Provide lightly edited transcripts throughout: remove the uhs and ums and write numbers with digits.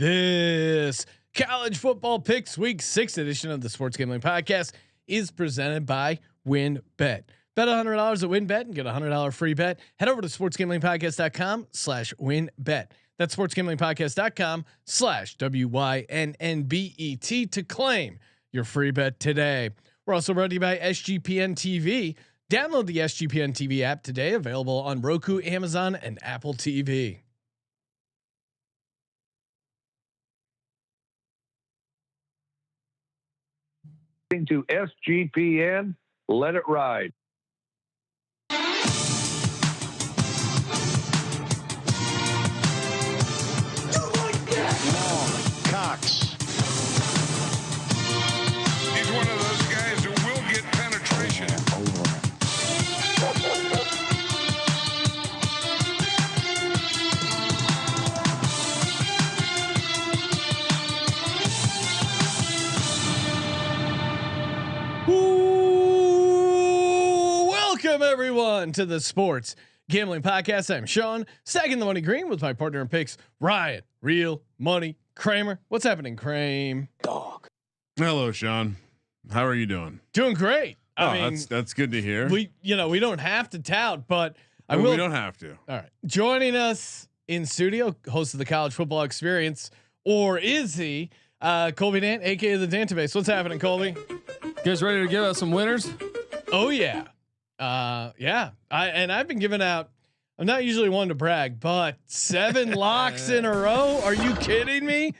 This college football picks week 6 edition of the Sports Gambling Podcast is presented by WinBet. Bet $100 at WinBet and get a $100 free bet. Head over to sportsgamblingpodcast.com/winbet. That's sportsgamblingpodcast.com/WYNNBET to claim your free bet today. We're also brought to you by SGPN TV. Download the SGPN TV app today, available on Roku, Amazon, and Apple TV. To SGPN, let it ride. Cox. He's one of those guys who will get penetration. Welcome everyone to the Sports Gambling Podcast. I'm Sean, stacking the money green with my partner in picks, Ryan, Real Money Kramer. What's happening, Kramer? Dog. Hello, Sean. How are you doing? Doing great. I mean, that's good to hear. We don't have to tout, but I will. will. We don't have to. All right. Joining us in studio, host of the College Football Experience, or is he? Colby Dant, aka the Dantabase. What's happening, Colby? You guys ready to give out some winners? Oh yeah. Yeah. I've been giving out. I'm not usually one to brag, but 7 locks in a row. Are you kidding me?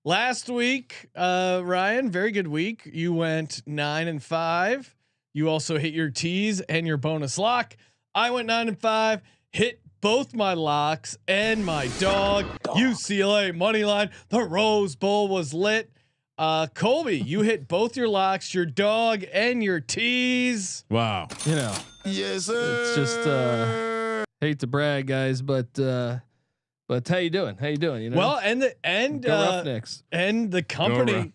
Last week, Ryan, very good week. You went 9-5. You also hit your tease and your bonus lock. I went 9-5, hit both my locks and my dog. UCLA money line. The Rose Bowl was lit. Colby, you hit both your locks, your dog, and your tease. Wow. You know, Yes, sir. it's just hate to brag, guys, but how you doing? How you doing? You know, Well, Roughnecks. And the company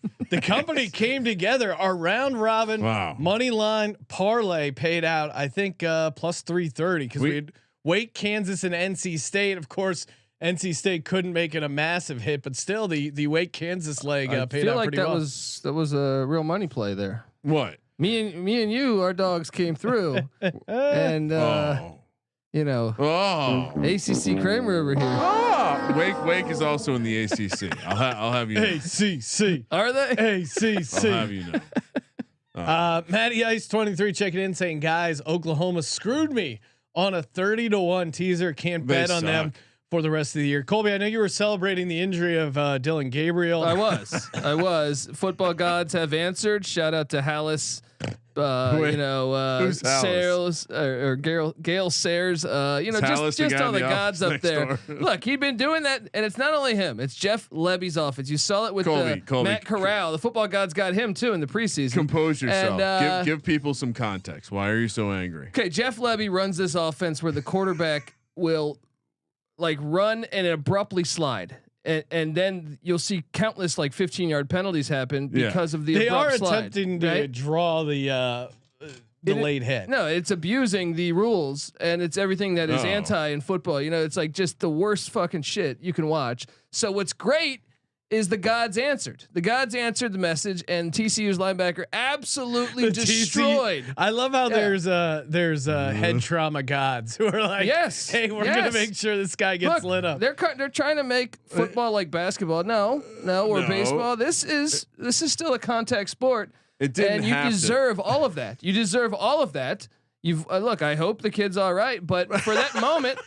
came together. Our round robin money line parlay paid out, I think, plus 330 because we had Wake, Kansas, and NC State. Of course, NC State couldn't make it a massive hit, but still the Wake Kansas leg paid out pretty well. That was a real money play there. What? Me and you, our dogs came through, and you know, ACC Kramer over here. Wake is also in the ACC. I'll have you know. ACC. Are they? ACC. I'll have you know. Matty Ice 23 checking in saying, guys, Oklahoma screwed me on a 30-1 teaser. Can't bet on them for the rest of the year. Colby, I know you were celebrating the injury of Dylan Gabriel. I was. Football gods have answered. Shout out to Hallis. Sales or Gail Sayers. Just all the gods up there. Look, he'd been doing that, and it's not only him. It's Jeff Levy's offense. You saw it with Colby, Matt Corral. The football gods got him too in the preseason. Compose yourself. And, give people some context. Why are you so angry? Okay, Jeff Levy runs this offense where the quarterback will like run and abruptly slide. And then you'll see countless like 15-yard penalties happen because of the. They abrupt are slide, attempting to draw the late hit. No, it's abusing the rules, and it's everything that is anti in football. You know, it's like just the worst fucking shit you can watch. So what's great is the gods answered. The gods answered the message, and TCU's linebacker absolutely destroyed. I love how there's head trauma gods who are like, yes, hey, we're gonna make sure this guy gets lit up. They're trying to make football like basketball. No, or baseball. This is still a contact sport. It didn't and you deserve all of that. You deserve all of that. You've look. I hope the kid's all right, but for that moment,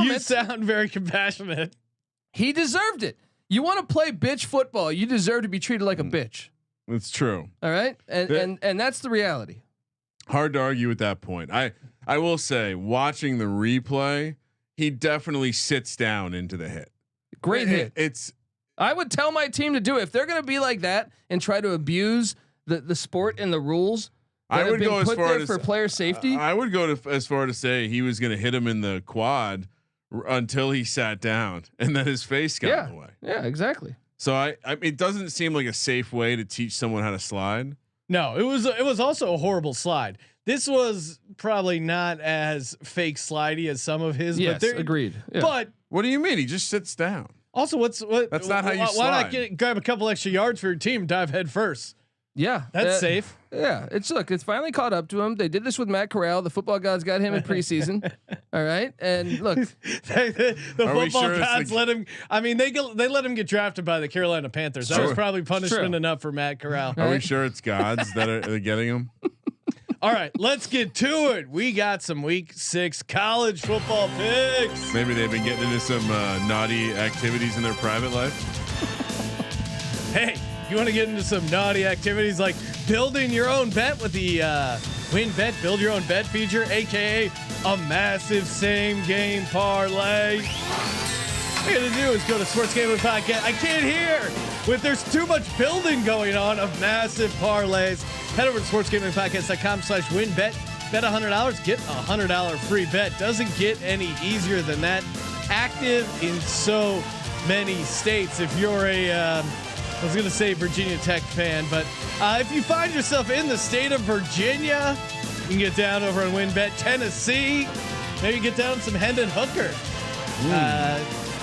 you sound very compassionate. He deserved it. You want to play bitch football, you deserve to be treated like a bitch. It's true. All right, and that's the reality. Hard to argue with that point. I will say, watching the replay, he definitely sits down into the hit. Great hit. I would tell my team to do it if they're going to be like that and try to abuse the sport and the rules. I would go as far as for player safety. I would go as far to say he was going to hit him in the quad until he sat down, and then his face got in the way. Yeah, exactly. So it doesn't seem like a safe way to teach someone how to slide. No, it was also a horrible slide. This was probably not as fake slidey as some of his. Yes, but agreed. Yeah. But what do you mean? He just sits down. Also, that's not how you Why slide. not grab a couple extra yards for your team, dive head first? Yeah, That's safe. Yeah, it's finally caught up to him. They did this with Matt Corral. The football gods got him in preseason. All right, and look, the football sure gods let him. I mean, they let him get drafted by the Carolina Panthers. That was probably punishment enough for Matt Corral. Are we sure it's gods that are getting him? All right, let's get to it. We got some week 6 college football picks. Maybe they've been getting into some naughty activities in their private life. Hey, you want to get into some naughty activities like building your own bet with the Win Bet, build your own bet feature, aka a massive same game parlay. All you got to do is go to Sports Gambling Podcast. I can't hear. There's too much building going on of massive parlays. Head over to sportsgamblingpodcast.com/winbet. Bet $100, get $100 free bet. Doesn't get any easier than that. Active in so many states. If you're I was going to say Virginia Tech fan, but if you find yourself in the state of Virginia, you can get down over on WinBet. Tennessee, maybe get down some Hendon Hooker.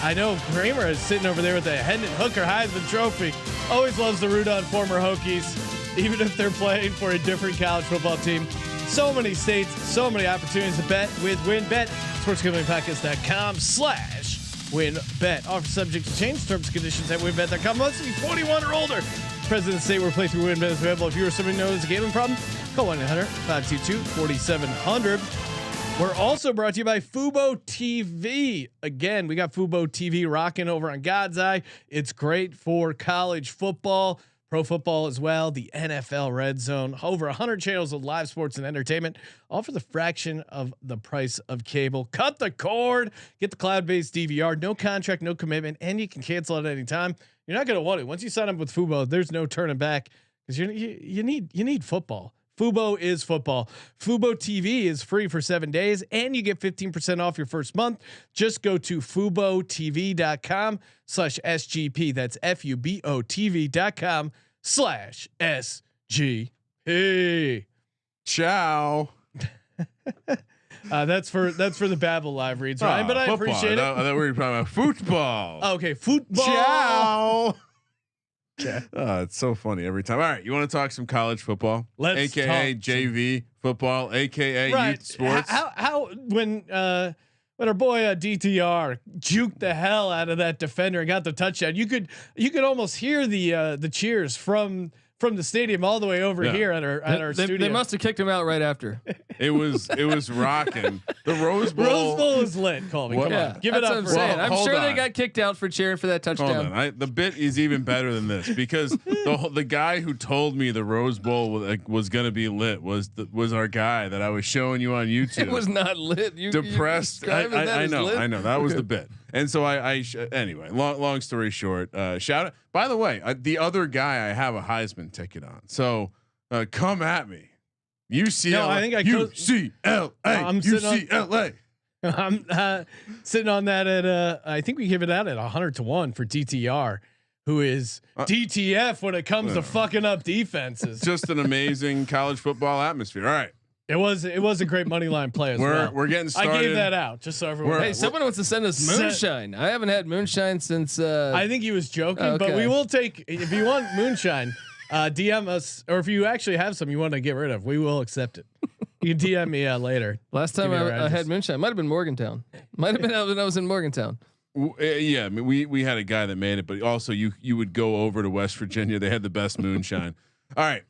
I know Kramer is sitting over there with the Hendon Hooker Heisman Trophy. Always loves to root on former Hokies, even if they're playing for a different college football team. So many states, so many opportunities to bet with WinBet. SportsGamblingPodcast.com/WinBet. Offer subject to change. Terms and conditions at WinBet.com. Must be 21 or older. President state where playthrough WinBet is available. If you or somebody knows a gambling problem, call 1-800-522-4700. We're also brought to you by Fubo TV. Again, we got Fubo TV rocking over on God's Eye. It's great for college football, pro football as well. The NFL Red Zone, over 100 channels of live sports and entertainment, all for the fraction of the price of cable. Cut the cord, get the cloud-based DVR, no contract, no commitment, and you can cancel at any time. You're not going to want it. Once you sign up with Fubo, there's no turning back because you need football. Fubo is football. Fubo TV is free for 7 days and you get 15% off your first month. Just go to FuboTV.com/SGP. That's FuboTV.com/SGP. Ciao. That's for the Babel live reads, Ryan, but I football. appreciate it. I thought we were talking about football. Okay, football. Ciao. Okay. It's so funny every time. All right, you want to talk some college football? Let's AKA talk JV football, AKA youth sports. How when our boy DTR juked the hell out of that defender and got the touchdown, you could almost hear the cheers from the stadium all the way over here at our studio. They must have kicked him out right after. It was rocking. The Rose Bowl. Rose Bowl is lit, Colby. Come on, give it up. What I'm saying. I'm hold sure on. they got kicked out for cheering for that touchdown. Hold on. The bit is even better than this because the guy who told me the Rose Bowl was going to be lit was our guy that I was showing you on YouTube. It was not lit. Depressed. I know that was the bit. And so anyway, long story short, shout out. By the way, the other guy I have a Heisman ticket on. So come at me. UCLA. No, I think UCLA. I'm UCLA. I'm sitting on that at I think we give it out at 100-1 for DTR, who is DTF when it comes to fucking up defenses. Just an amazing college football atmosphere. All right. It was a great money line play as well. We're getting started. I gave that out just so everyone. Hey, someone wants to send us moonshine. I haven't had moonshine since. I think he was joking, but we will take if you want moonshine. DM us, or if you actually have some you want to get rid of, we will accept it. You can DM me later. Last time I had moonshine, might have been Morgantown. Might have been when I was in Morgantown. Yeah, I mean, we had a guy that made it, but also you would go over to West Virginia. They had the best moonshine. All right.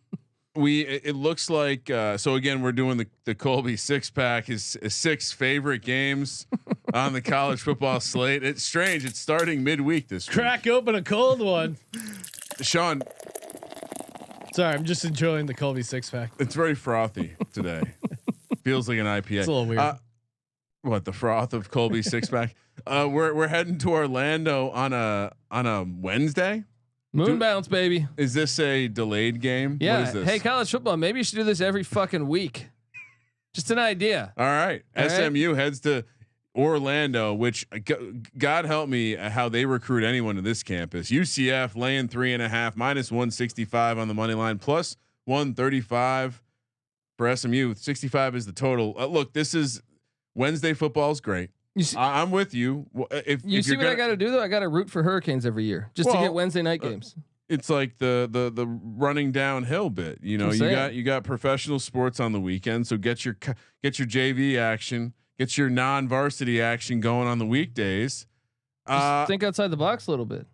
It looks like so again we're doing the Colby 6-pack, his 6 favorite games on the college football slate. It's strange. It's starting midweek this week. Crack open a cold one. Sean, sorry, I'm just enjoying the Colby 6-pack. it's very frothy today. Feels like an IPA. It's a little weird. What, the froth of Colby 6-pack? We're heading to Orlando on a Wednesday. Moon bounce, baby. Is this a delayed game? Yeah. What is this? Hey, college football. Maybe you should do this every fucking week. Just an idea. All right. SMU heads to Orlando, which God help me how they recruit anyone to this campus. UCF laying 3.5 -165 on the money line, plus 135 for SMU. 65 is the total. Look, this is Wednesday football is great. I'm with you. If you see what I got to do though, I got to root for Hurricanes every year just to get Wednesday night games. It's like the running downhill bit. You know, you got professional sports on the weekend, so get your JV action, get your non-varsity action going on the weekdays. Just think outside the box a little bit.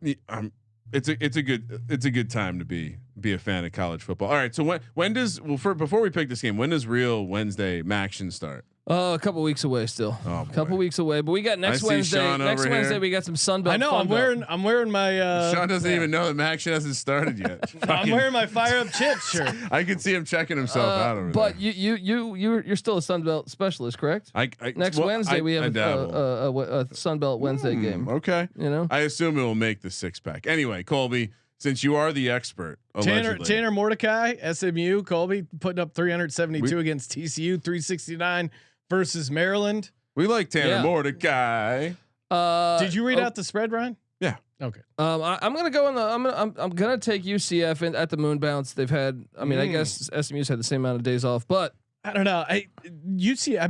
It's a good time to be a fan of college football. All right, so when does before we pick this game, when does real Wednesday Maction start? A couple weeks away still. A couple weeks away, but we got next Wednesday. Next Wednesday we got some Sunbelt. I know. I'm wearing my. Sean doesn't even know that Maction hasn't started yet. I'm wearing my Fire Up Chips shirt. I can see him checking himself out over but there. you're still a Sunbelt specialist, correct? Next Wednesday we have a Sunbelt Wednesday game. Okay. You know, I assume it will make the 6-pack. Anyway, Colby, since you are the expert, Tanner Mordecai, SMU, Colby putting up 372 against TCU, 369 versus Maryland. We like Tanner Mordecai. Did you read out the spread, Ryan? Yeah. Okay. I'm gonna go on the. I'm gonna take UCF at the Moon Bounce. They've had. I mean, I guess SMU's had the same amount of days off, but I don't know.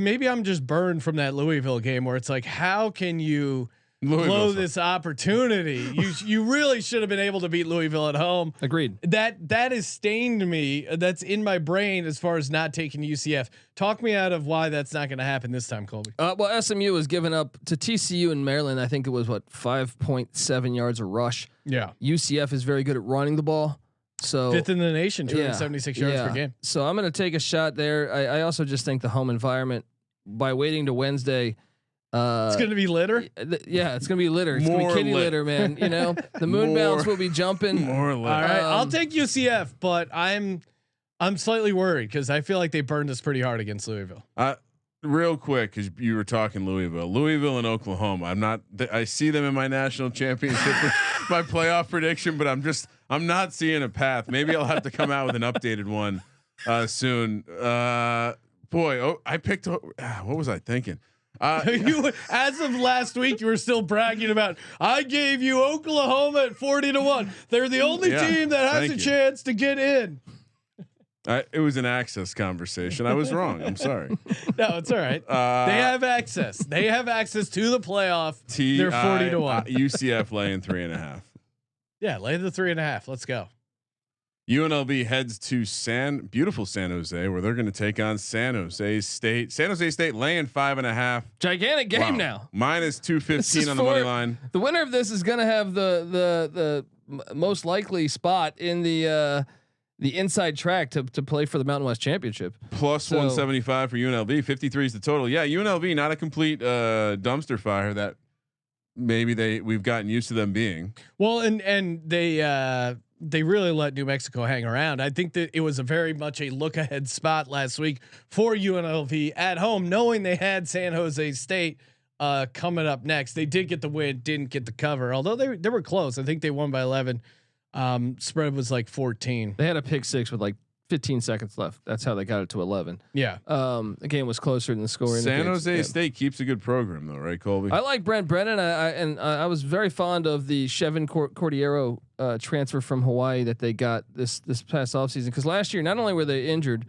Maybe I'm just burned from that Louisville game where it's like, how can you blow this opportunity? You really should have been able to beat Louisville at home. Agreed. That has stained me. That's in my brain as far as not taking UCF. Talk me out of why that's not going to happen this time, Colby. Well, SMU was given up to TCU in Maryland. I think it was 5.7 yards a rush. Yeah. UCF is very good at running the ball. So 5th in the nation, 276 yards per game. So I'm going to take a shot there. I also just think the home environment by waiting to Wednesday. It's gonna be litter. It's gonna be litter. It's gonna be kitty litter, man. You know, the moon bounce will be jumping. More litter. All right, I'll take UCF, but I'm slightly worried because I feel like they burned us pretty hard against Louisville. Real quick, because you were talking Louisville and Oklahoma. I see them in my national championship, my playoff prediction, but I'm not seeing a path. Maybe I'll have to come out with an updated one soon. I picked. What was I thinking? As of last week, you were still bragging about. I gave you Oklahoma at 40-1. They're the only team that has a chance to get in. It was an access conversation. I was wrong. I'm sorry. No, it's all right. They have access. They have access to the playoff. They're 40-1. UCF laying 3.5. Yeah, lay the 3.5. Let's go. UNLV heads to beautiful San Jose, where they're going to take on San Jose State. San Jose State laying 5.5. Gigantic game now. Minus 215 on the money line. The winner of this is going to have the most likely spot in the inside track to play for the Mountain West Championship. Plus 175 for UNLV. 53 is the total. Yeah, UNLV not a complete dumpster fire that maybe we've gotten used to them being. Well, and they really let New Mexico hang around. I think that it was a very much a look ahead spot last week for UNLV at home, knowing they had San Jose State coming up next. They did get the win, didn't get the cover, although they were close. I think they won by 11. Spread was like 14. They had a pick six with like 15 seconds left. That's how they got it to 11. Yeah. The game was closer than the score. San Jose State keeps a good program though, right, Colby? I like Brent Brennan. I was very fond of the Chevin Cordero transfer from Hawaii that they got this past offseason. Because last year, not only were they injured,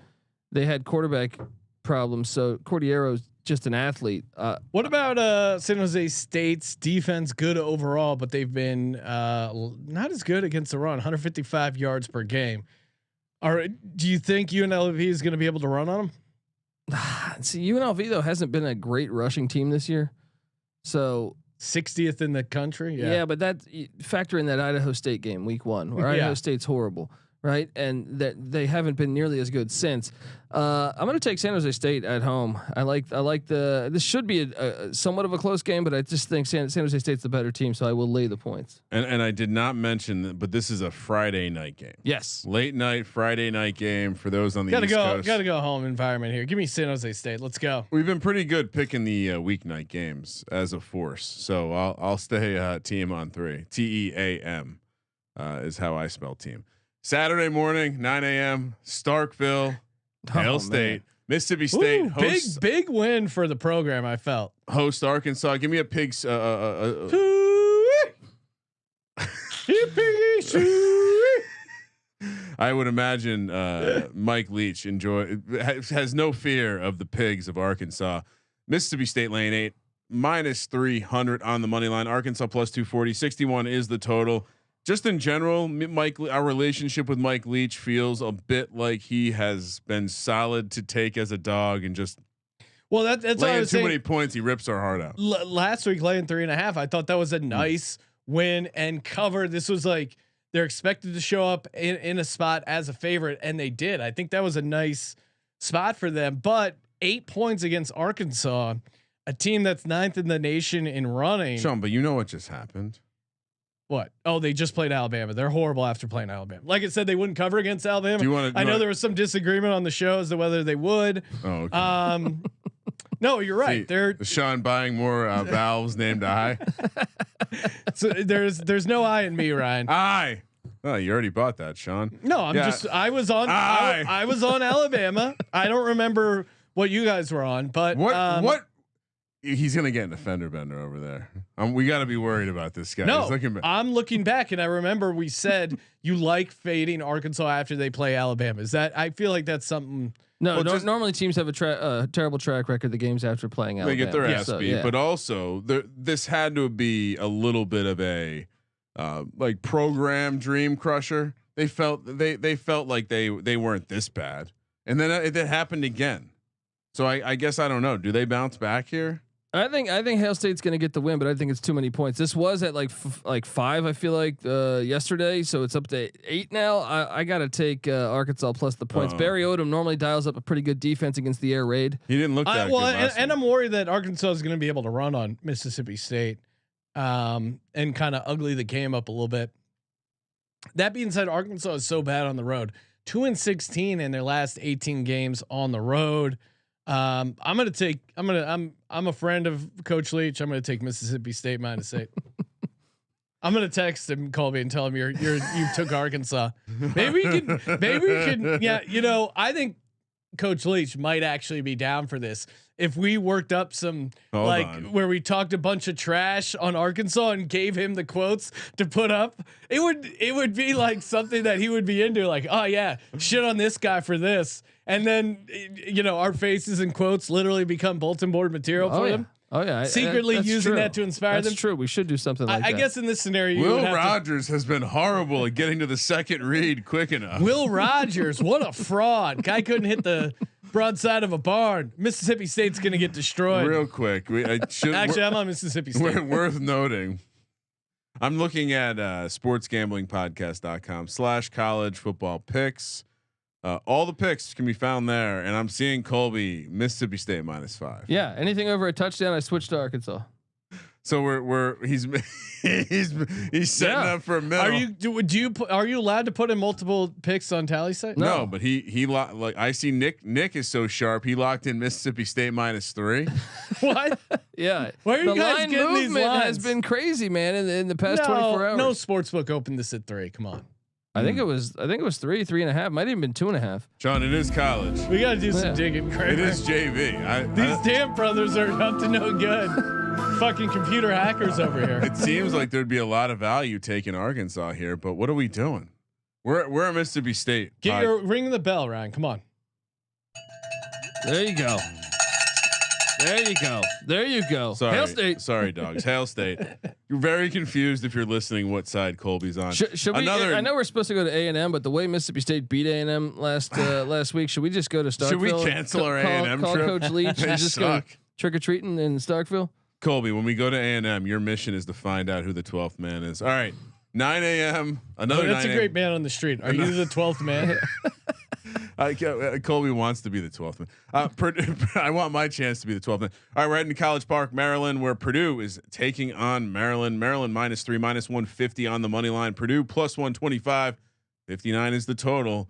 they had quarterback problems. So Cordiero's just an athlete. What about San Jose State's defense? Good overall, but they've been not as good against the run. 155 yards per game. Do you think UNLV is going to be able to run on them? See, UNLV though hasn't been a great rushing team this year, so 60th in the country. Yeah, but that factor in that Idaho State game, week 1, where Idaho State's horrible, right? And that they haven't been nearly as good since. I'm going to take San Jose State at home. I like this should be a somewhat of a close game, but I just think San Jose State's the better team, so I will lay the points. And I did not mention, but this is a Friday night game. Yes, late night Friday night game for those on the East Coast. Gotta go home environment here. Give me San Jose State. Let's go. We've been pretty good picking the weeknight games as a force, so I'll stay team on 3. TEAM is how I spell team. Saturday morning, 9 a.m. Starkville. Hail State, Mississippi State. Ooh, big win for the program. I felt host Arkansas. Give me a pigs. I would imagine Mike Leach has no fear of the pigs of Arkansas. Mississippi State lane 8 minus 300 on the money line. Arkansas plus 240. 61 is the total. Just in general, Mike, our relationship with Mike Leach feels a bit like he has been solid to take as a dog and just. Well, that's laying too many points. He rips our heart out. Last week, laying 3.5, I thought that was a nice win and cover. This was like they're expected to show up in a spot as a favorite, and they did. I think that was a nice spot for them. But 8 points against Arkansas, a team that's 9th in the nation in running. Sean, but you know what just happened? What? Oh, they just played Alabama. They're horrible after playing Alabama. Like I said, they wouldn't cover against Alabama. I know there was some disagreement on the show as to whether they would. Oh, okay. No, you're right. See, they're Sean buying more valves named I. So there's no I in me, Ryan. I. Oh, you already bought that, Sean. No, I was on Alabama. I don't remember what you guys were on, but what he's gonna get an offender bender over there. We got to be worried about this guy. No, I'm looking back, and I remember we said you like fading Arkansas after they play Alabama. Is that? I feel like that's something. No, normally teams have a terrible track record the games after playing Alabama. They get their ass beat, but also this had to be a little bit of a like program dream crusher. They felt like they weren't this bad, and then it happened again. So I guess I don't know. Do they bounce back here? I think Hail State's going to get the win, but I think it's too many points. This was at like 5. I feel like yesterday, so it's up to 8 now. I got to take Arkansas plus the points. Barry Odom normally dials up a pretty good defense against the air raid. He didn't look that good. And I'm worried that Arkansas is going to be able to run on Mississippi State, and kind of ugly the game up a little bit. That being said, Arkansas is so bad on the road. 2-16 in their last 18 games on the road. I'm a friend of Coach Leach. I'm gonna take Mississippi State -8. I'm gonna text him, Colby, and tell him you took Arkansas. Maybe we can. Yeah, I think Coach Leach might actually be down for this. If we worked up some where we talked a bunch of trash on Arkansas and gave him the quotes to put up, it would be like something that he would be into. Like, oh yeah, shit on this guy for this. And then, our faces and quotes literally become bulletin board material for them. Oh yeah, secretly using that to inspire them. That's true. We should do something like that. I guess in this scenario, Will Rogers has been horrible at getting to the second read quick enough. Will Rogers, what a fraud! Guy couldn't hit the broadside of a barn. Mississippi State's going to get destroyed. Real quick, actually, I'm on Mississippi State. Worth noting. I'm looking at sportsgamblingpodcast.com/college football picks. All the picks can be found there, and I'm seeing Colby Mississippi State -5. Yeah, anything over a touchdown, I switched to Arkansas. So he's setting up for a middle. Are you allowed to put in multiple picks on tally site? No, but he like I see Nick is so sharp. He locked in Mississippi State -3. What? Yeah. Where are you guys line getting these movement lines? has been crazy, man. In the past 24 hours. No sportsbook opened this at 3. Come on. I think it was 3.5. Might even been 2.5. John, it is college. We got to do some digging. Kramer. It is JV. These damn brothers are up to no good. Fucking computer hackers over here. It seems like there'd be a lot of value taking Arkansas here, but what are we doing? We're at Mississippi State. Ring the bell, Ryan. Come on. There you go. There you go. Sorry, Hail State. Sorry, dogs. Hail State. You're very confused if you're listening what side Colby's on. Should we? I know we're supposed to go to A&M, but the way Mississippi State beat A&M last week, should we just go to Starkville? Should we cancel our A&M call trip? Coach Leach and just go trick or treating in Starkville? Colby, when we go to A&M, your mission is to find out who the 12th man is. All right, 9 a.m. Another. That's a great man on the street. Are you the 12th man? Colby wants to be the 12th man. I want my chance to be the 12th man. All right, we're heading to College Park, Maryland, where Purdue is taking on Maryland. Maryland -3, -150 on the money line. Purdue +125, 59 is the total.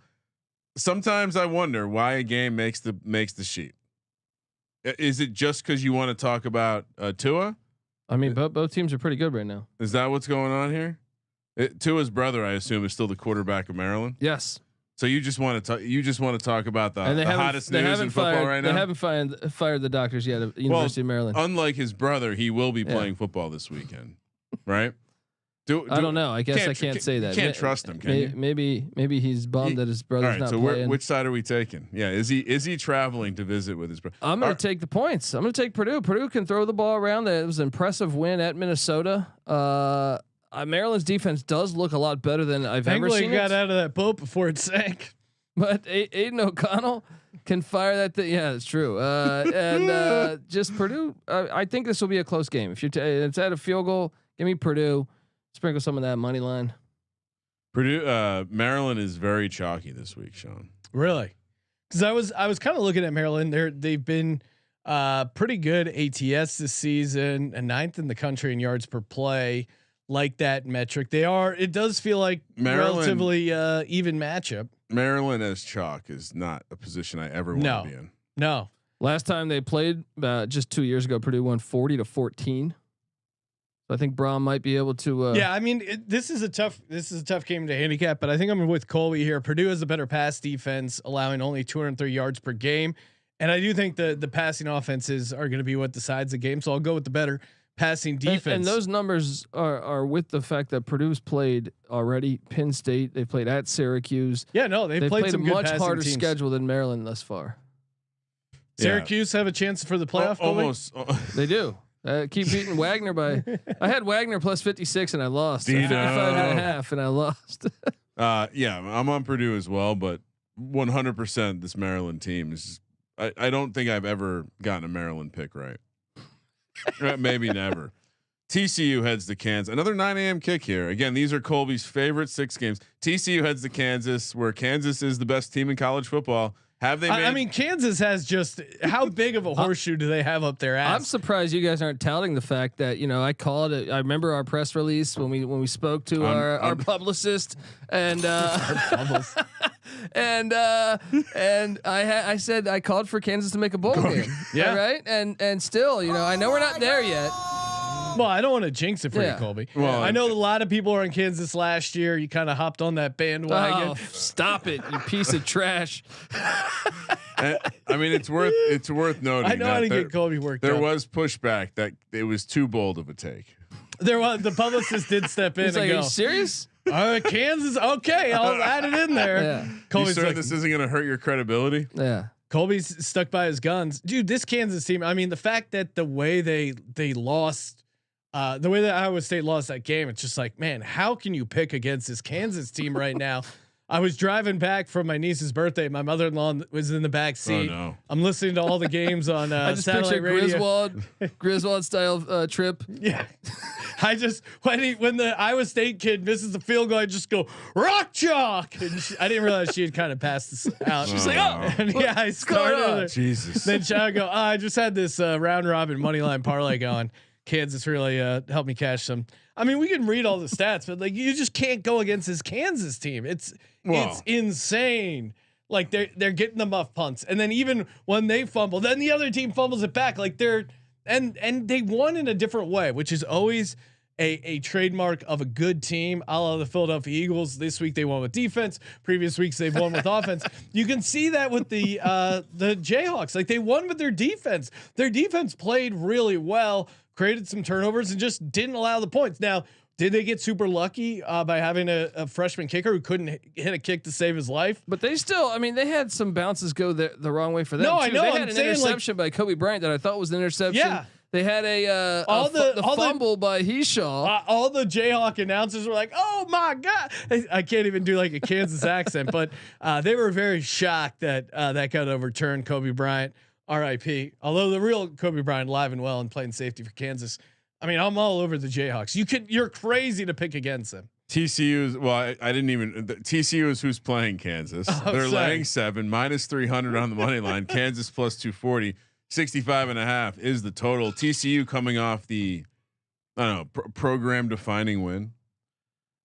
Sometimes I wonder why a game makes the sheet. Is it just because you want to talk about Tua? I mean, both teams are pretty good right now. Is that what's going on here? Tua's brother, I assume, is still the quarterback of Maryland. Yes. So you just want to talk about the hottest news in football right now. They haven't fired the doctors yet at University of Maryland. Unlike his brother, he will be playing football this weekend, right? I don't know. I guess I can't say that. You can't trust him. Can you? Maybe he's bummed that his brother's not playing. Which side are we taking? Yeah, is he traveling to visit with his brother? I'm going to take the points. I'm going to take Purdue. Purdue can throw the ball around. It was an impressive win at Minnesota. Maryland's defense does look a lot better than I've ever seen. Got out of that boat before it sank. But Aiden O'Connell can fire that thing. Yeah, it's true. And just Purdue. I think this will be a close game. If it's at a field goal, give me Purdue. Sprinkle some of that money line. Purdue, Maryland is very chalky this week, Sean. Really? Because I was kind of looking at Maryland. They've been pretty good ATS this season, and 9th in the country in yards per play. Like that metric, they are. It does feel like Maryland, relatively even matchup. Maryland as chalk is not a position I ever want to be in. No. Last time they played, just 2 years ago, Purdue won 40-14. So I think Braun might be able to. Yeah, I mean, this is a tough game to handicap, but I think I'm with Colby here. Purdue has a better pass defense, allowing only 203 yards per game, and I do think the passing offenses are going to be what decides the game. So I'll go with the better passing defense. And those numbers are with the fact that Purdue's played already Penn State. They played at Syracuse. Yeah, no, they've played some a much good harder teams. schedule than Maryland thus far. Syracuse have a chance for the playoff. Almost. They do. Keep beating Wagner by. I had Wagner plus 56 and I lost. 55.5 and I lost. Yeah, I'm on Purdue as well, but 100% this Maryland team is. I don't think I've ever gotten a Maryland pick right. Maybe never. TCU heads to Kansas. Another 9 a.m. kick here. Again, these are Colby's favorite 6 games. TCU heads to Kansas, where Kansas is the best team in college football. Have they? I mean, Kansas has just how big of a horseshoe do they have up their ass? I'm surprised you guys aren't touting the fact that I called it. I remember our press release when we spoke to our publicist and and I said I called for Kansas to make a bowl game. Yeah, right. And still, I know we're not there yet. Well, I don't want to jinx it for you, Colby. Well, I know a lot of people are in Kansas last year. You kind of hopped on that bandwagon. Oh, stop it, you piece of trash. I mean, it's worth noting. I know how to get Colby worked. There was pushback that it was too bold of a take. There was. The publicist did step in and like, go, "Are you serious? Kansas? Okay, I'll add it in there." Yeah. Colby's like, this isn't going to hurt your credibility. Yeah. Colby's stuck by his guns, dude. This Kansas team. I mean, the fact that the way they lost. The way that Iowa State lost that game, it's just like, man, how can you pick against this Kansas team right now? I was driving back from my niece's birthday. My mother-in-law was in the back seat. Oh, no. I'm listening to all the games on I just satellite radio. Griswold style trip. Yeah. I just when the Iowa State kid misses the field goal, I just go rock chalk. And I didn't realize she had kind of passed this out. She's like, oh, and yeah, I started. Jesus. Then I go, I just had this round robin money line parlay going. Kansas really helped me cash some. I mean, we can read all the stats, but like you just can't go against this Kansas team. It's insane. Like they're getting the muff punts, and then even when they fumble, then the other team fumbles it back. Like and they won in a different way, which is always a trademark of a good team. A la the Philadelphia Eagles. This week they won with defense. Previous weeks they've won with offense. You can see that with the Jayhawks. Like they won with their defense. Their defense played really well. Created some turnovers and just didn't allow the points. Now, did they get super lucky by having a freshman kicker who couldn't hit a kick to save his life? But they still, I mean, they had some bounces go the wrong way for them. No, too. I know. They had an interception by Kobe Bryant that I thought was an interception. Yeah. They had a fumble by Heshaw. All the Jayhawk announcers were like, "Oh my god!" I can't even do like a Kansas accent, but they were very shocked that that got overturned. Kobe Bryant. R.I.P. Although the real Kobe Bryant alive and well and playing safety for Kansas. I mean, I'm all over the Jayhawks. You're crazy to pick against them. TCU. Well, I didn't even. TCU is who's playing Kansas. They're laying 7 minus 300 on the money line. Kansas plus 240. 65.5 is the total. TCU coming off the, I don't know, program defining win.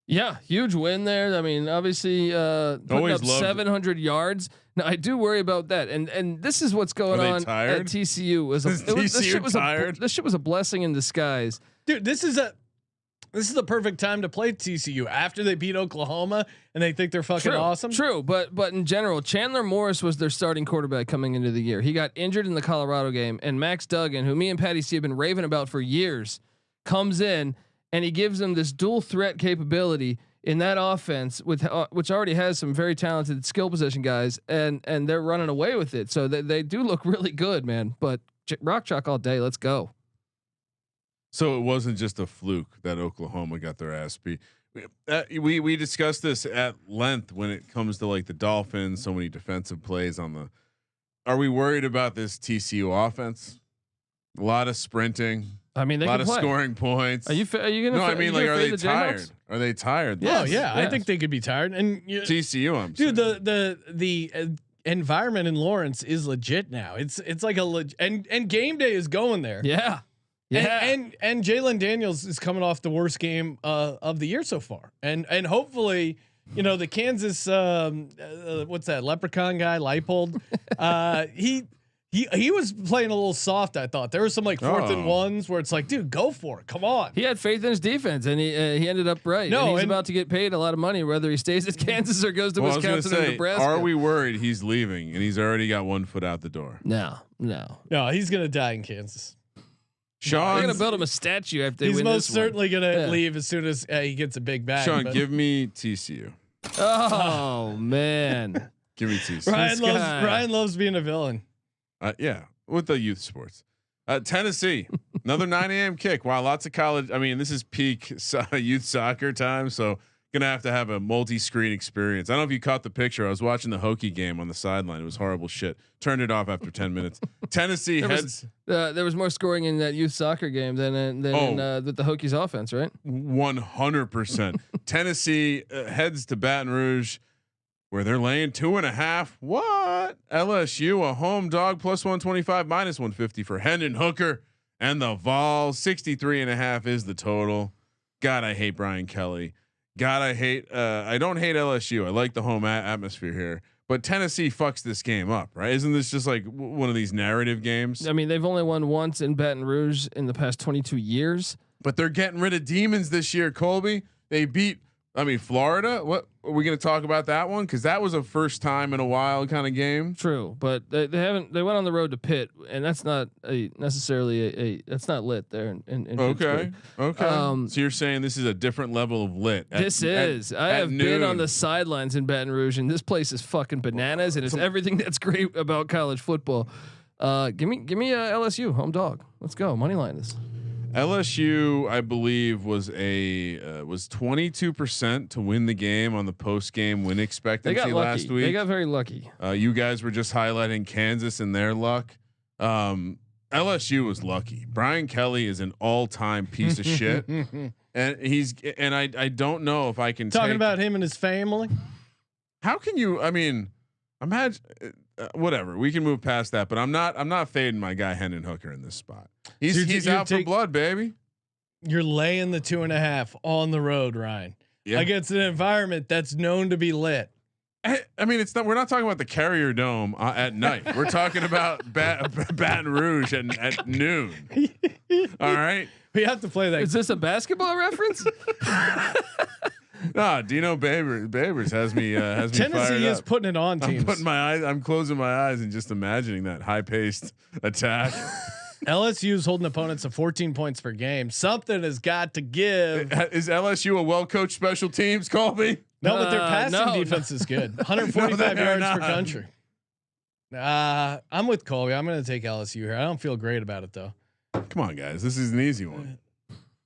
Yeah, huge win there. I mean, obviously, putting up 700 yards. Now, I do worry about that, and this is what's going on at TCU. This shit was a blessing in disguise, dude. This is the perfect time to play TCU after they beat Oklahoma and they think they're fucking awesome. True, but in general, Chandler Morris was their starting quarterback coming into the year. He got injured in the Colorado game, and Max Duggan, who me and Patty C have been raving about for years, comes in. and he gives them this dual threat capability in that offense with which already has some very talented skill position guys, and they're running away with it. So they do look really good, man. But rock chalk all day. Let's go. So it wasn't just a fluke that Oklahoma got their ass beat. We discussed this at length when it comes to like the Dolphins. So many defensive plays on the. Are we worried about this TCU offense? A lot of sprinting. I mean, a lot of scoring points. Are you gonna? No, I mean, like, are they tired? Jayhawks? Are they tired? Yeah, I think they could be tired. And TCU, I'm dude, saying. the environment in Lawrence is legit now. It's like and game day is going there. Yeah. And Jalen Daniels is coming off the worst game of the year so far, and hopefully, the Kansas what's that leprechaun guy Leipold, he was playing a little soft. I thought there was some like 4th and 1s where it's like, dude, go for it, come on. He had faith in his defense, and he ended up right. No, and he's about to get paid a lot of money whether he stays at Kansas or goes to Wisconsin or Nebraska. Are we worried he's leaving and he's already got one foot out the door? No, he's gonna die in Kansas. Sean, they're gonna build him a statue after they he's win most this certainly gonna leave as soon as he gets a big bag. Sean, give me TCU. Oh man, Give me TCU. Ryan loves being a villain. Yeah, with the youth sports. Tennessee, another 9 a.m. kick. Wow, lots of college. I mean, this is peak youth soccer time, so gonna have a multi-screen experience. I don't know if you caught the picture. I was watching the Hokie game on the sideline. It was horrible shit. Turned it off after 10 minutes. Tennessee heads. There was more scoring in that youth soccer game than in the Hokies offense, right? 100%. Tennessee heads to Baton Rouge, where they're laying 2.5. What? LSU a home dog plus 125 minus 150 for Hendon Hooker and the Vols. 63.5 is the total. God, I hate Brian Kelly. God, I hate. I don't hate LSU. I like the home atmosphere here, but Tennessee fucks this game up, right? Isn't this just like one of these narrative games? I mean, they've only won once in Baton Rouge in the past 22 years. But they're getting rid of demons this year, Colby. They beat. I mean, Florida. What are we going to talk about that one? Because that was a first time in a while kind of game. True, but they haven't. They went on the road to Pitt, and that's not necessarily that's not lit there. In okay. So you're saying this is a different level of lit. I have been on the sidelines in Baton Rouge, and this place is fucking bananas, and it's everything that's great about college football. Give me LSU home dog. Let's go money line this. LSU, I believe, was 22% to win the game on the post game win expectancy last week. They got very lucky. You guys were just highlighting Kansas and their luck. LSU was lucky. Brian Kelly is an all-time piece of shit, and I don't know if I can talking about him and his family. How can you? I mean, imagine. Whatever, we can move past that, but I'm not fading my guy Hendon Hooker in this spot. He's out for blood, baby. You're laying the 2.5 on the road, Ryan. Yeah, against an environment that's known to be lit. I mean, it's not. We're not talking about the Carrier Dome at night. We're talking about Baton Rouge at noon. All right, we have to play that. Is this a basketball reference? No, Dino Babers has me. Tennessee is putting it on teams. I'm closing my eyes and just imagining that high-paced attack. LSU is holding opponents to 14 points per game. Something has got to give. Is LSU a well-coached special teams, Colby? No, but their passing defense is good. 145 yards per country. I'm with Colby. I'm going to take LSU here. I don't feel great about it though. Come on, guys. This is an easy one.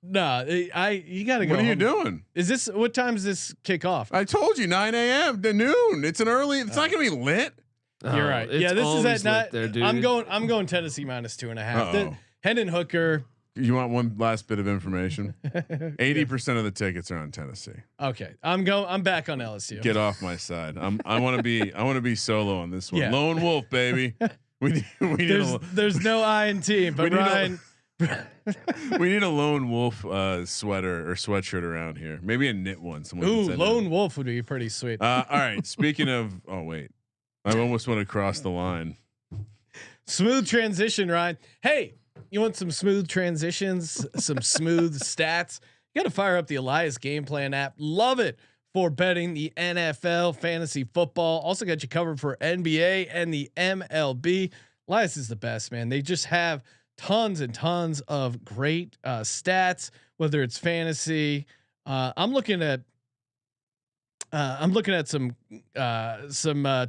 No, you got to go. What are you doing? Is this what time does this kick off? I told you 9 a.m. to noon. It's an early. It's not going to be lit. You're right. Yeah, this is at night. I'm going Tennessee minus 2.5. Hendon Hooker. You want one last bit of information? 80% of the tickets are on Tennessee. Okay, I'm back on LSU. Get off my side. I want to be solo on this one. Yeah. Lone wolf, baby. There's no I in team, but Ryan. We need a lone wolf sweater or sweatshirt around here. Maybe a knit one. Lone wolf would be pretty sweet. All right. Speaking of, I almost went across the line. Smooth transition, Ryan. Hey, you want some smooth transitions, some smooth stats? You got to fire up the Elias Game Plan app. Love it for betting the NFL, fantasy football. Also got you covered for NBA and the MLB. Elias is the best, man. They just have tons and tons of great stats, whether it's fantasy. I'm looking at some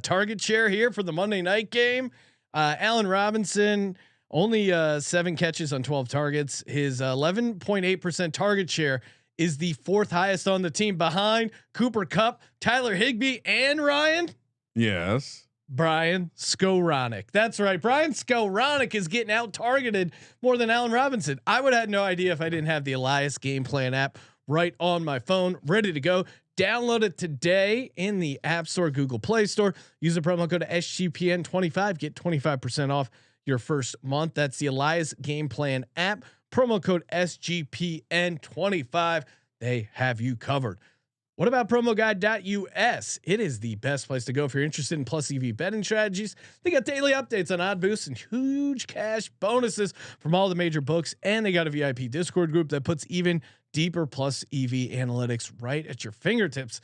target share here for the Monday night game. Allen Robinson only 7 catches on 12 targets. His 11.8% target share is the 4th highest on the team, behind Cooper Kupp, Tyler Higbee, and Ryan. Yes. Brian Skoranek. That's right. Brian Skoranek is getting out targeted more than Allen Robinson. I would have had no idea if I didn't have the Elias Game Plan app right on my phone, ready to go. Download it today in the App Store, Google Play Store. Use the promo code SGPN25. Get 25% off your first month. That's the Elias Game Plan app. Promo code SGPN25. They have you covered. What about promoguide.us? It is the best place to go if you're interested in plus EV betting strategies. They got daily updates on odd boosts and huge cash bonuses from all the major books. And they got a VIP Discord group that puts even deeper plus EV analytics right at your fingertips.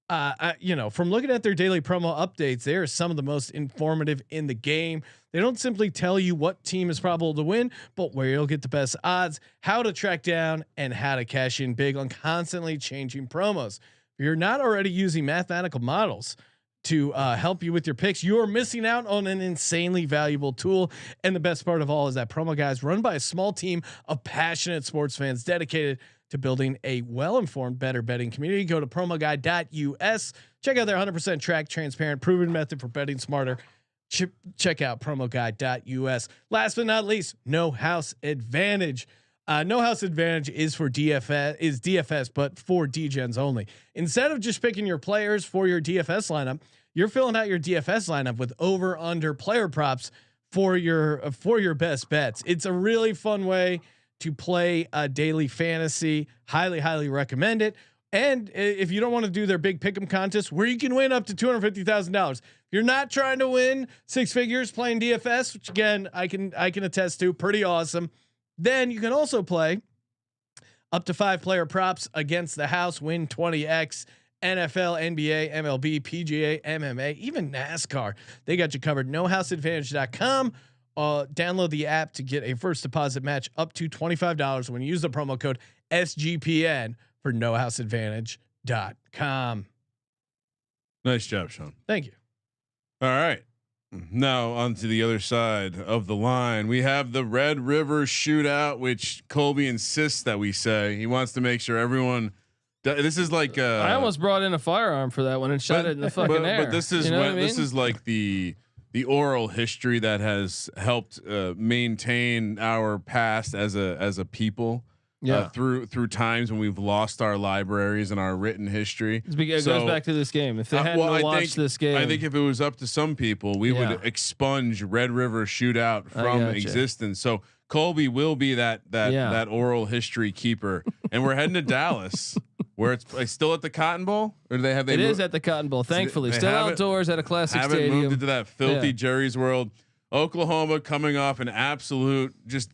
From looking at their daily promo updates, they are some of the most informative in the game. They don't simply tell you what team is probable to win, but where you'll get the best odds, how to track down, and how to cash in big on constantly changing promos. If you're not already using mathematical models to help you with your picks, you are missing out on an insanely valuable tool. And the best part of all is that Promo Guys, run by a small team of passionate sports fans dedicated to building a well-informed, better betting community. Go to promoguide.us. Check out their 100% track, transparent, proven method for betting smarter. Check out promoguide.us. Last but not least, No House Advantage. No House Advantage is for DFS, but for DGens only. Instead of just picking your players for your DFS lineup, you're filling out your DFS lineup with over/under player props for your best bets. It's a really fun way to play a daily fantasy. Highly recommend it. And if you don't want to do their big pick'em contest where you can win up to $250,000, you're not trying to win 6 figures playing DFS, which again I can attest to, pretty awesome. Then you can also play up to 5 player props against the house, win 20x. NFL, NBA, MLB, PGA, MMA, even NASCAR. They got you covered. NoHouseAdvantage.com. Download the app to get a first deposit match up to $25 when you use the promo code SGPN for NoHouseAdvantage.com. Nice job, Sean. Thank you. All right. Now on to the other side of the line. We have the Red River Shootout, which Colby insists that we say. He wants to make sure everyone. This is like I almost brought in a firearm for that one and shot it in the fucking air. But this is this is like the oral history that has helped maintain our past as a people. Yeah. Through times when we've lost our libraries and our written history. It goes back to this game. If they hadn't watched this game, I think if it was up to some people, we would expunge Red River Shootout from existence. So Colby will be that oral history keeper, and we're heading to Dallas, where it's still at the Cotton Bowl, or do they have? It is at the Cotton Bowl. Thankfully, still outdoors at a classic stadium. Haven't moved into that filthy Jerry's World. Oklahoma coming off an absolute just.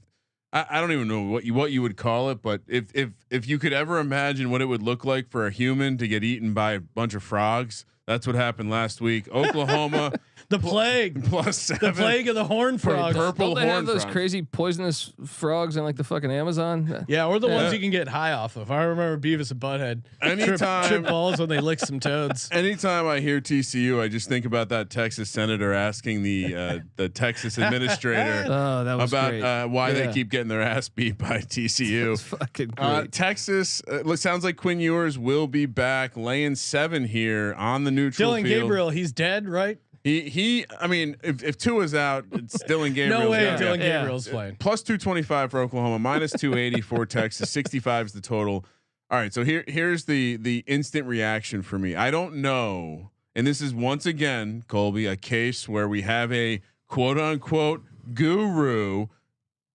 I don't even know what you would call it, but if you could ever imagine what it would look like for a human to get eaten by a bunch of frogs, that's what happened last week. Oklahoma, the plague +7, the plague of the horn frogs. Don't they have those crazy poisonous frogs in like the fucking Amazon? Yeah, or the ones you can get high off of. I remember Beavis and Butthead. Anytime trip balls when they lick some toads. Anytime I hear TCU, I just think about that Texas senator asking the Texas administrator about why they keep getting their ass beat by TCU. That's fucking great. Texas sounds like Quinn Ewers will be back, laying 7 here on the neutral Dylan field. Gabriel, he's dead, right? I mean, if Tua's out, it's Dylan Gabriel. No way, Dylan Gabriel's playing. +225 for Oklahoma, -280 for Texas. 65 is the total. All right, so here's the instant reaction for me. I don't know, and this is once again, Colby, a case where we have a quote unquote guru,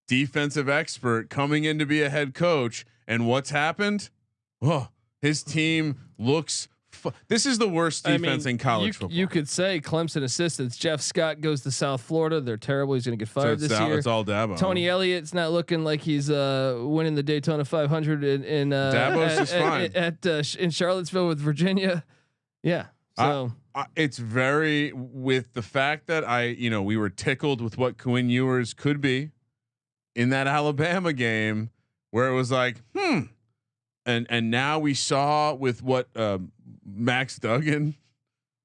defensive expert coming in to be a head coach, and what's happened? Oh, his team looks. This is the worst defense in college football. You could say Clemson assistants. Jeff Scott goes to South Florida. They're terrible. He's going to get fired this year. It's all Dabo. Tony Elliott's not looking like he's winning the Daytona 500 in Dabo's just fine in Charlottesville with Virginia. Yeah. So it's very with the fact that we were tickled with what Quinn Ewers could be in that Alabama game, where it was like, and now we saw with what Max Duggan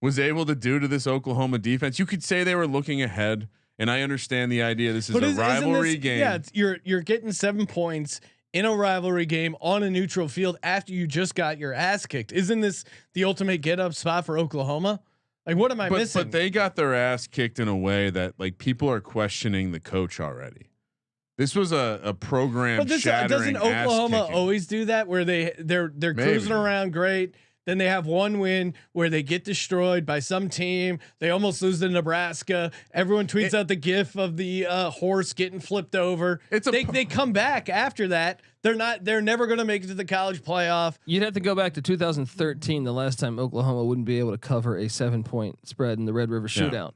was able to do to this Oklahoma defense. You could say they were looking ahead, and I understand the idea. This is a rivalry game. Yeah, you're getting 7 points in a rivalry game on a neutral field after you just got your ass kicked. Isn't this the ultimate get up spot for Oklahoma? Like, what am I missing? But they got their ass kicked in a way that like people are questioning the coach already. This was a program shattering. Doesn't Oklahoma always do that where they're cruising around great? Then they have one win where they get destroyed by some team. They almost lose to Nebraska. Everyone tweets out the gif of the horse getting flipped over. They come back after that. They're never going to make it to the college playoff. You'd have to go back to 2013, the last time Oklahoma wouldn't be able to cover a 7-point spread in the Red River Shootout.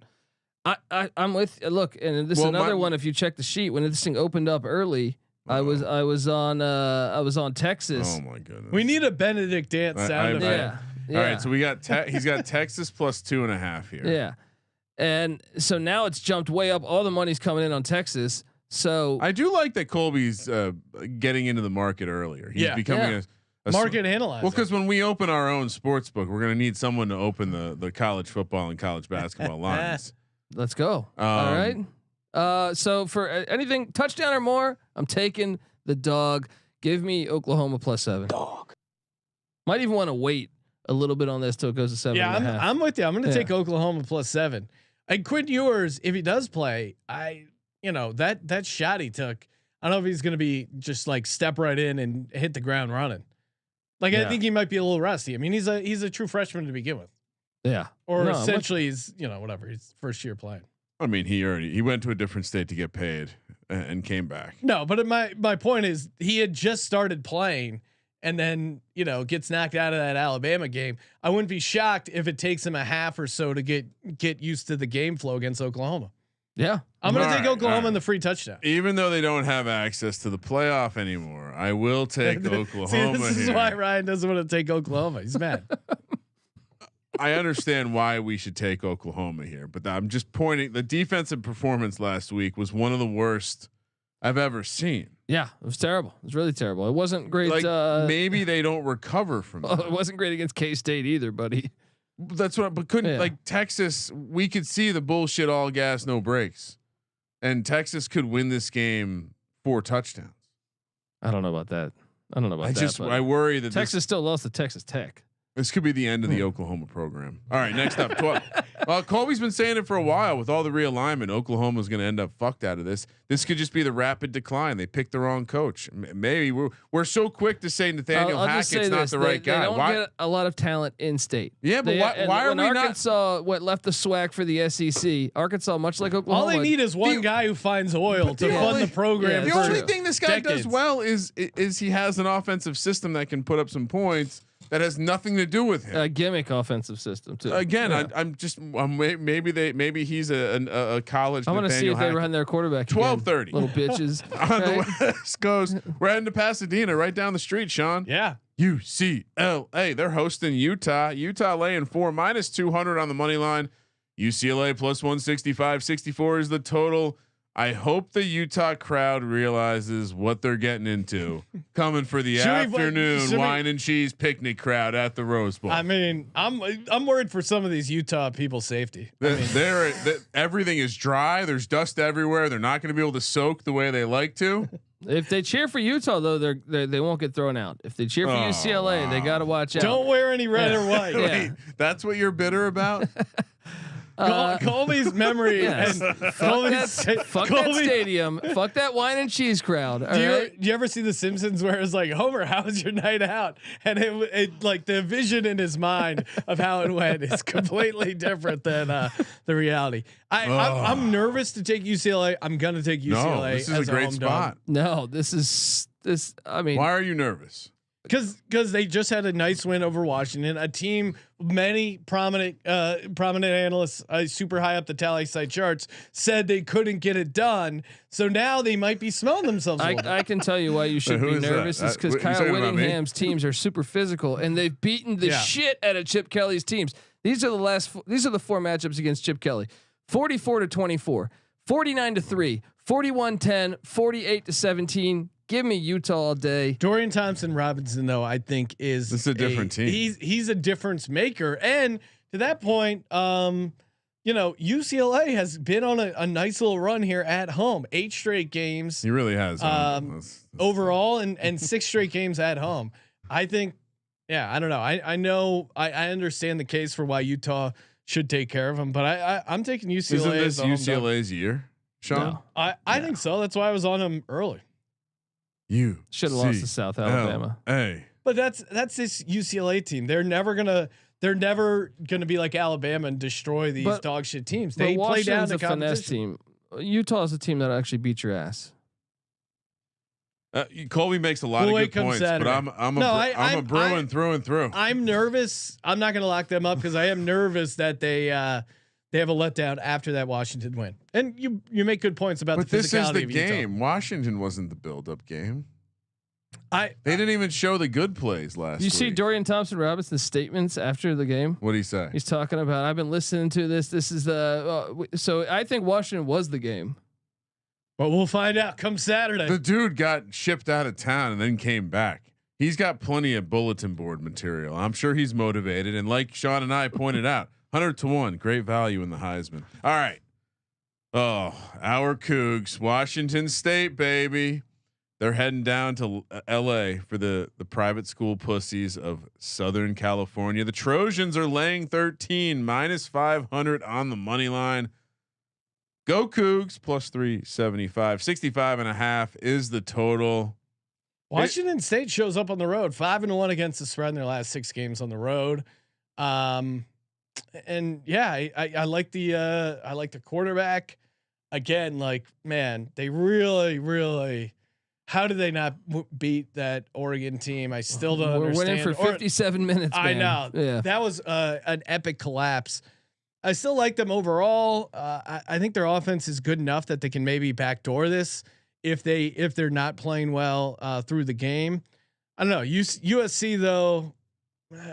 Yeah. I'm with look, and this is another one. If you check the sheet, when this thing opened up early, I was on Texas. Oh my goodness. We need a Benedict Dant sound effect. Yeah. All right, so we got he's got Texas plus 2.5 here. Yeah, and so now it's jumped way up. All the money's coming in on Texas. So I do like that Colby's getting into the market earlier. He's becoming a market analyzer. Well, because when we open our own sports book, we're going to need someone to open the college football and college basketball lines. Let's go. All right. So for anything touchdown or more, I'm taking the dog. Give me Oklahoma plus 7. Dog. Might even want to wait a little bit on this till it goes to 7.5. Yeah, I'm with you. I'm going to take Oklahoma plus 7. And Quinn Ewers, if he does play, that shot he took, I don't know if he's going to be just like step right in and hit the ground running. Like I think he might be a little rusty. I mean, he's a true freshman to begin with. Yeah. Or essentially he's whatever. He's first year playing. I mean, he went to a different state to get paid and came back. No, but my point is he had just started playing and then, gets knocked out of that Alabama game. I wouldn't be shocked if it takes him a half or so to get used to the game flow against Oklahoma. Yeah. I'm going to take Oklahoma in the free touchdown. Even though they don't have access to the playoff anymore, I will take Oklahoma. See, this is why Ryan doesn't want to take Oklahoma. He's mad. I understand why we should take Oklahoma here, but I'm just pointing. The defensive performance last week was one of the worst I've ever seen. Yeah, it was terrible. It was really terrible. It wasn't great. Like maybe they don't recover from that. It wasn't great against K-State either, buddy. That's what. But couldn't like Texas? We could see the bullshit, all gas, no brakes, and Texas could win this game 4 touchdowns. I don't know about that. I worry that Texas still lost to Texas Tech. This could be the end of the Oklahoma program. All right, next up, 12. Colby's been saying it for a while. With all the realignment, Oklahoma's going to end up fucked out of this. This could just be the rapid decline. They picked the wrong coach. Maybe we're so quick to say Nathaniel Hackett's not the right guy. They don't get a lot of talent in state. Yeah, but why are we Arkansas left the swag for the SEC? Arkansas, much like Oklahoma, all they need is one guy who finds oil to fund the program. The only thing this guy does well is he has an offensive system that can put up some points. That has nothing to do with him. A gimmick offensive system too. Again, maybe he's a college. I want to see if they run their quarterback. 12:30. Little bitches on the West Coast. We're heading to Pasadena, right down the street. Sean. Yeah. UCLA. They're hosting Utah. Utah laying 4 minus 200 on the money line. UCLA plus 165. 64 is the total. I hope the Utah crowd realizes what they're getting into. Coming for the afternoon wine and cheese picnic crowd at the Rose Bowl. I mean, I'm worried for some of these Utah people's safety. Everything is dry. There's dust everywhere. They're not going to be able to soak the way they like to. If they cheer for Utah, though, they won't get thrown out. If they cheer for UCLA, they got to watch out. Don't wear any red or white. Wait, that's what you're bitter about? Colby's memory and fuck that stadium, fuck that wine and cheese crowd. Do you ever see The Simpsons where it's like, Homer, how was your night out? And it like the vision in his mind of how it went is completely different than the reality. I'm nervous to take UCLA. I'm gonna take UCLA. No, this is a great spot. No, this. I mean, why are you nervous? Because they just had a nice win over Washington, a team many prominent analysts super high up the tally site charts said they couldn't get it done. So now they might be smelling themselves. I can tell you why you should be nervous. It's because Kyle Whittingham's teams are super physical and they've beaten the shit out of Chip Kelly's teams. These are the 4 matchups against Chip Kelly: 44-24, 49-3, 41-10, 48-17. Give me Utah all day. Dorian Thompson-Robinson, though, I think is a different team. He's a difference maker, and to that point, UCLA has been on a nice little run here at home. 8 straight games. He really has. That's overall, and 6 straight games at home. I think. Yeah, I don't know. I know. I understand the case for why Utah should take care of him, but I'm taking UCLA. Isn't this as UCLA's year, Sean? No. I think so. That's why I was on him early. You should have lost to South Alabama. Hey, but that's this UCLA team. They're never gonna be like Alabama and destroy these dog shit teams. They play down the finesse team. Utah is a team that actually beat your ass. Colby makes a lot of good points, Saturday. but I'm a Bruin through and through. I'm nervous. I'm not going to lock them up because I am nervous that they have a letdown after that Washington win. And you make good points about but the physicality this is the of game. Utah. Washington wasn't the build-up game. They didn't even show the good plays last. You see Dorian Thompson-Robinson's statements after the game. What did he say? He's talking about, I've been listening to this. This is the so I think Washington was the game. But we'll find out come Saturday. The dude got shipped out of town and then came back. He's got plenty of bulletin board material. I'm sure he's motivated. And like Sean and I pointed out, 100-1, great value in the Heisman. All right. Oh, our Cougs, Washington State, baby. They're heading down to LA for the private school pussies of Southern California. The Trojans are laying 13, -500 on the money line. Go Cougs +375, 65.5 is the total. Washington State shows up on the road, 5-1 against the spread in their last 6 games on the road. And yeah, I like the quarterback again. Like, man, they really, how did they not beat that Oregon team? I still don't understand. We're winning for 57 minutes. Man. I know. Yeah. That was an epic collapse. I still like them overall. I think their offense is good enough that they can maybe backdoor this if they're not playing well through the game. I don't know. USC though.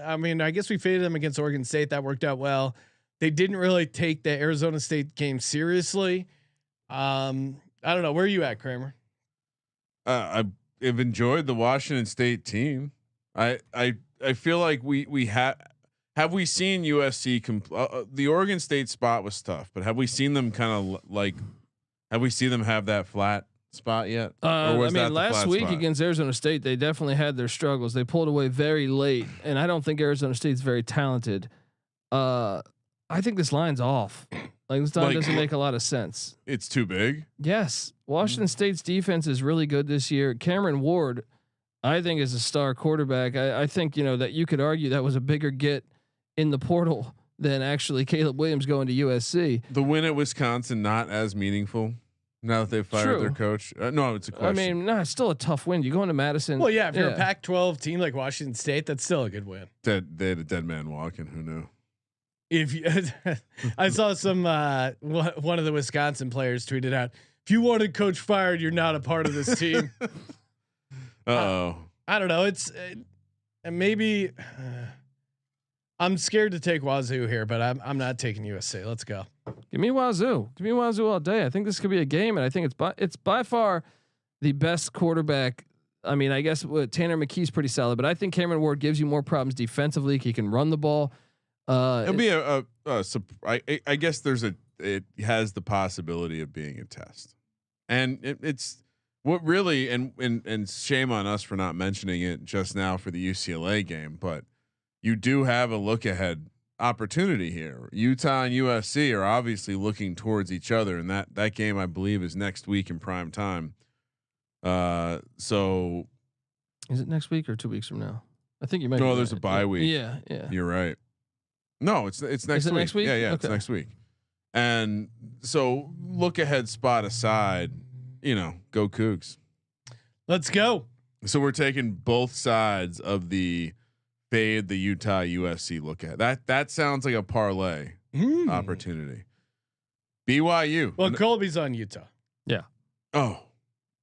I mean, I guess we faded them against Oregon State. That worked out well. They didn't really take the Arizona State game seriously. I don't know. Where are you at, Kramer? I've enjoyed the Washington State team. I feel like we have we seen USC the Oregon State spot was tough, but have we seen them have we seen them have that flat spot yet? I mean, last week against Arizona State, they definitely had their struggles. They pulled away very late, and I don't think Arizona State's very talented. I think this line's off. Like, this line doesn't make a lot of sense. It's too big. Yes, Washington State's defense is really good this year. Cameron Ward, I think, is a star quarterback. I think that you could argue that was a bigger get in the portal than actually Caleb Williams going to USC. The win at Wisconsin not as meaningful now that they've fired their coach. No, it's a question. I mean, no, it's still a tough win. You go into Madison. Well, yeah, if you're a Pac-12 team like Washington State, that's still a good win. They had a dead man walking. Who knew? If you, I saw some one of the Wisconsin players tweeted out, "If you wanted coach fired, you're not a part of this team." I don't know. It's maybe. I'm scared to take Wazoo here, but I'm not taking USC. Let's go. Give me Wazoo. Give me Wazoo all day. I think this could be a game, and I think it's by far the best quarterback. I mean, I guess Tanner McKee's pretty solid, but I think Cameron Ward gives you more problems defensively. He can run the ball. It'll be I guess it has the possibility of being a test, and it's what really and shame on us for not mentioning it just now for the UCLA game, but you do have a look ahead opportunity here. Utah and USC are obviously looking towards each other, and that game I believe is next week in prime time. So is it next week or 2 weeks from now? I think you might. No, there's a bye week. Yeah. You're right. No, it's next week. Next week? Yeah, okay. It's next week. And so look ahead spot aside, go Cougs. Let's go. So we're taking both sides of the fade the Utah USC look at. That sounds like a parlay opportunity. BYU. Well, Colby's on Utah. Yeah. Oh,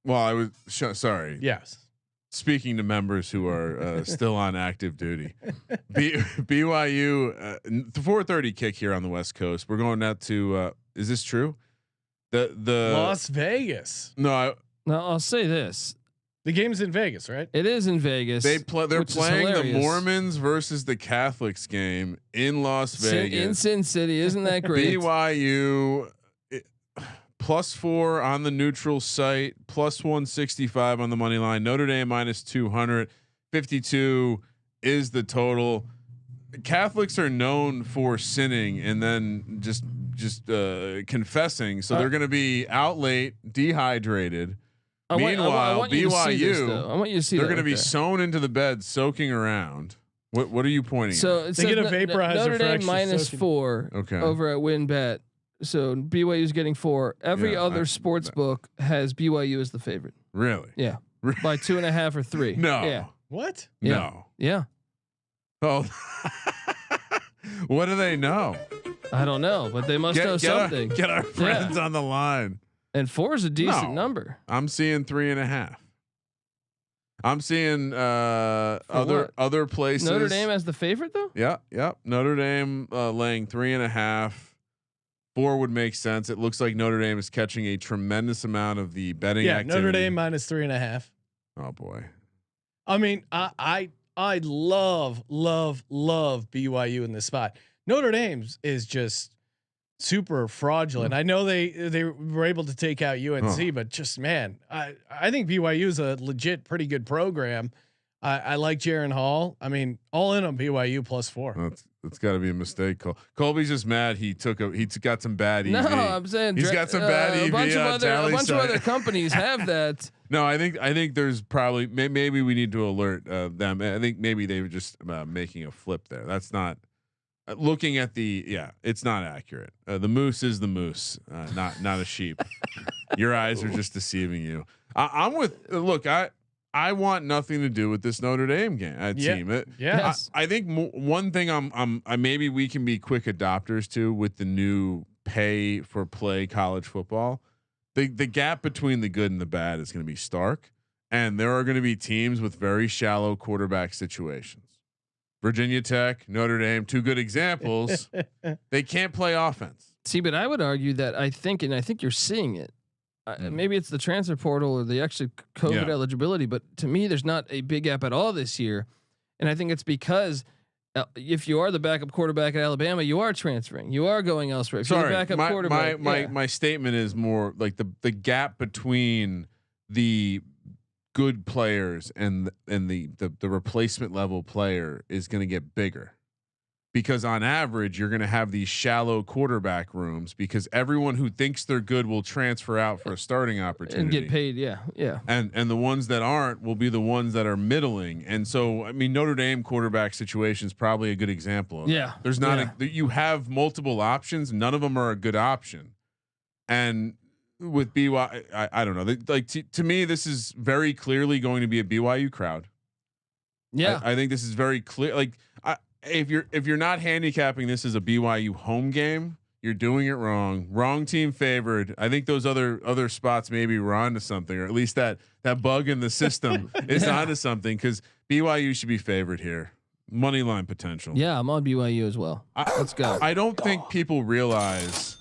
well, I was sorry. Yes. Speaking to members who are still on active duty, BYU the 4:30 kick here on the West Coast. We're going out to. Is this true? The Las Vegas. No, Now I'll say this. The game's in Vegas, right? It is in Vegas. They're which is playing the hilarious. Mormons versus the Catholics game in Las Vegas. In Sin City. Isn't that great? BYU +4 on the neutral site, +165 on the money line. Notre Dame -200. 52 is the total. Catholics are known for sinning and then just confessing, so they're going to be out late, dehydrated. Meanwhile, want you BYU, to see this, though. I want you to see they're that going to right be there. sewn into the bed, soaking around. What are you pointing So at? it They says get a vaporizer Notre for Dame extra soaking. -4 Okay. over at WinBet. So BYU's getting 4. Every Yeah, other sports book has BYU as the favorite. Really? Yeah, by 2.5 or 3. No. Yeah. What? No. Yeah. Oh. What do they know? I don't know, but they must know something. Get our friends on the line. And 4 is a decent No. number. I'm seeing 3.5. I'm seeing other places. Notre Dame as the favorite though. Yeah. Notre Dame laying 3.5. 4 would make sense. It looks like Notre Dame is catching a tremendous amount of the betting activity. Notre Dame -3.5. Oh boy. I mean, I love BYU in this spot. Notre Dame's is just super fraudulent. I know they were able to take out UNC, but just man, I think BYU is a legit pretty good program. I like Jaron Hall. I mean, all in on BYU +4. That's got to be a mistake. Colby's just mad. He got some bad EV. No, I'm saying he's got some bad EV. A bunch on of Tally other site. companies have that. No, I think there's probably maybe we need to alert them. I think maybe they were just making a flip there. That's not looking at it's not accurate. The moose is the moose, not a sheep. Your eyes are just deceiving you. I'm with look. I want nothing to do with this Notre Dame game team. Yes. I think one thing I maybe we can be quick adopters to with the new pay for play college football. The gap between the good and the bad is going to be stark, and there are going to be teams with very shallow quarterback situations. Virginia Tech, Notre Dame, 2 good examples. They can't play offense. See, but I would argue that I think you're seeing it. Maybe it's the transfer portal or the actual COVID eligibility, but to me, there's not a big gap at all this year, and I think it's because if you are the backup quarterback at Alabama, you are transferring, you are going elsewhere. If you're the backup quarterback, my statement is more like the gap between the good players and the replacement level player is going to get bigger. Because on average, you're going to have these shallow quarterback rooms because everyone who thinks they're good will transfer out for a starting opportunity and get paid. Yeah. And the ones that aren't will be the ones that are middling. And so, I mean, Notre Dame quarterback situation is probably a good example of that. There's not you have multiple options. None of them are a good option. And with BYU, I don't know. Like to me, this is very clearly going to be a BYU crowd. Yeah. I think this is very clear. Like if you're not handicapping this as a BYU home game, you're doing it wrong. Wrong team favored. I think those other spots maybe were onto something, or at least that bug in the system is onto something, because BYU should be favored here. Money line potential. Yeah, I'm on BYU as well. Let's go. I don't think people realize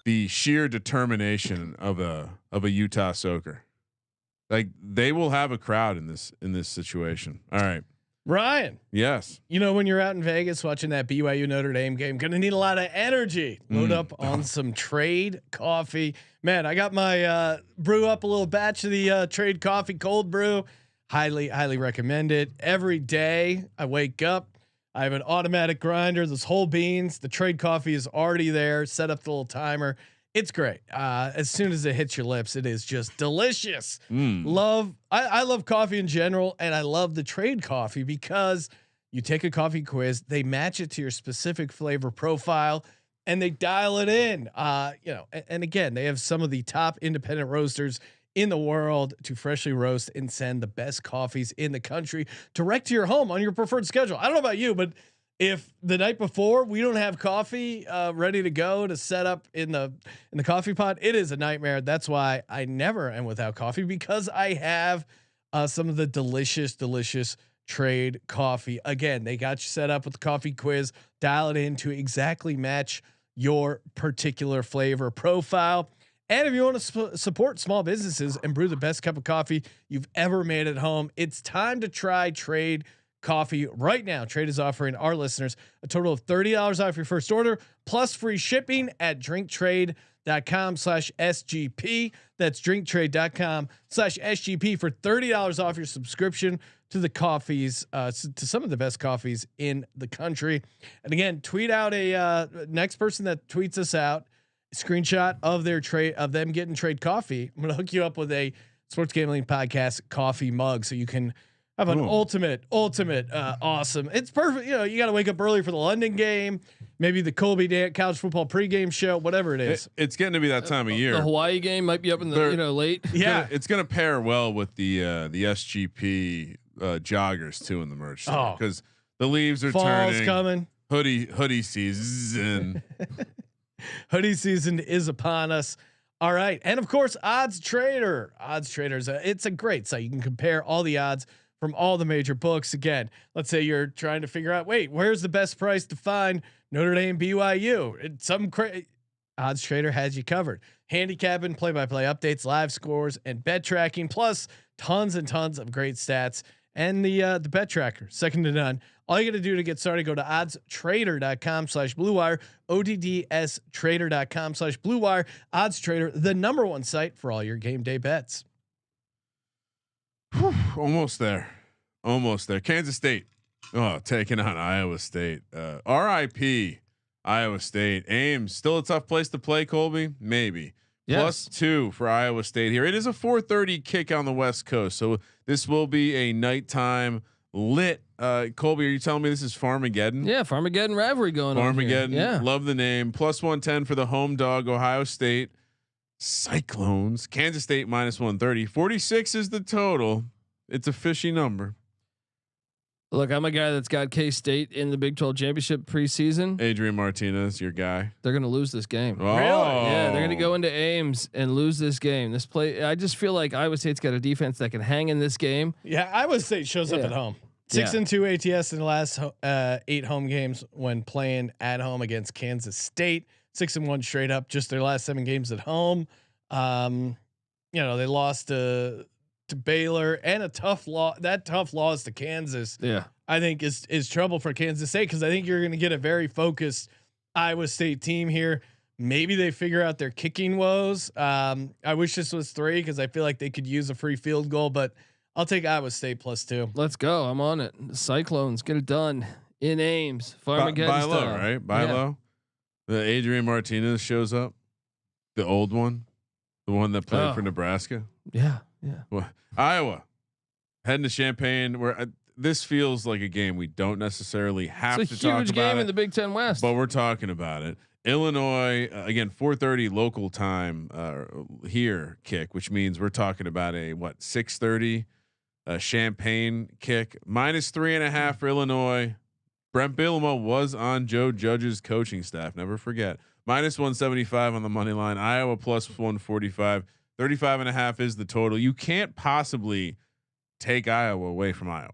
the sheer determination of a Utah Soaker. Like they will have a crowd in this situation. All right. Ryan. Yes. You know, when you're out in Vegas watching that BYU Notre Dame game, gonna need a lot of energy. Load up on some trade coffee. Man, I got my brew up a little batch of the trade coffee cold brew. Highly recommend it. Every day I wake up, I have an automatic grinder. Those whole beans. The trade coffee is already there. Set up the little timer. It's great. As soon as it hits your lips, it is just delicious. I love coffee in general, and I love the trade coffee because you take a coffee quiz, they match it to your specific flavor profile, and they dial it in. And again, they have some of the top independent roasters in the world to freshly roast and send the best coffees in the country direct to your home on your preferred schedule. I don't know about you, but if the night before we don't have coffee ready to go to set up in the coffee pot, it is a nightmare. That's why I never am without coffee, because I have some of the delicious trade coffee. Again, they got you set up with the coffee quiz, dial it in to exactly match your particular flavor profile. And if you want to support small businesses and brew the best cup of coffee you've ever made at home, it's time to try Trade Coffee right now. Trade is offering our listeners a total of $30 off your first order plus free shipping at drinktrade.com/SGP. That's drinktrade.com/SGP for $30 off your subscription to the coffees, to some of the best coffees in the country. And again, tweet out a next person that tweets us out screenshot of their trade of them getting Trade Coffee. I'm gonna hook you up with a Sports Gambling Podcast coffee mug so you can have an ultimate awesome. It's perfect. You know, you got to wake up early for the London game, maybe the Colby Dant college football pregame show, whatever it is. It's getting to be that time of year. The Hawaii game might be up in the late. Yeah, it's gonna pair well with the SGP joggers too in the merch because the leaves are fall's turning. Coming. Hoodie season. Hoodie season is upon us. All right, and of course, Odds Trader. Odds Traders. It's a great site. You can compare all the odds from all the major books. Again, let's say you're trying to figure out, where's the best price to find Notre Dame, BYU? Odds Trader has you covered. Handicapping, play-by-play updates, live scores, and bet tracking, plus tons and tons of great stats. And the bet tracker, second to none. All you got to do to get started, go to oddstrader.com/Blue Wire, oddstrader.com/Blue Wire. Odds Trader, the #1 site for all your game day bets. Almost there. Kansas State, taking on Iowa State. RIP Iowa State. Ames still a tough place to play. Colby, maybe. Yes. +2 for Iowa State here. It is a 4:30 kick on the West Coast, so this will be a nighttime lit. Colby, are you telling me this is Farmageddon? Yeah, Farmageddon rivalry going on. Farmageddon, yeah. Love the name. +110 for the home dog, Ohio State Cyclones. Kansas State -130. 46 is the total. It's a fishy number. Look, I'm a guy that's got K-State in the Big 12 championship preseason. Adrian Martinez, your guy. They're going to lose this game. Oh. Really? Yeah, they're going to go into Ames and lose this game. I just feel like Iowa State's got a defense that can hang in this game. Yeah, Iowa State shows up at home. 6-2 ATS in the last 8 home games when playing at home against Kansas State. 6-1 straight up, just their last 7 games at home. They lost to Baylor and a tough loss to Kansas. Yeah, I think is trouble for Kansas State because I think you're going to get a very focused Iowa State team here. Maybe they figure out their kicking woes. I wish this was 3 because I feel like they could use a free field goal, but I'll take Iowa State +2. Let's go. I'm on it. The Cyclones get it done in Ames. Farmageddon buy style. low, right? Buy low. The Adrian Martinez shows up. The old one, the one that played for Nebraska. Yeah. Well, Iowa heading to Champaign, where this feels like a game we don't necessarily have to talk about. It's a huge game in the Big Ten West, but we're talking about it. Illinois again, 4:30 local time here kick, which means we're talking about a 6:30 Champaign kick. -3.5 for Illinois. Brent Bielema was on Joe Judge's coaching staff. Never forget. -175 on the money line. Iowa +145. 35.5 is the total. You can't possibly take Iowa away from Iowa.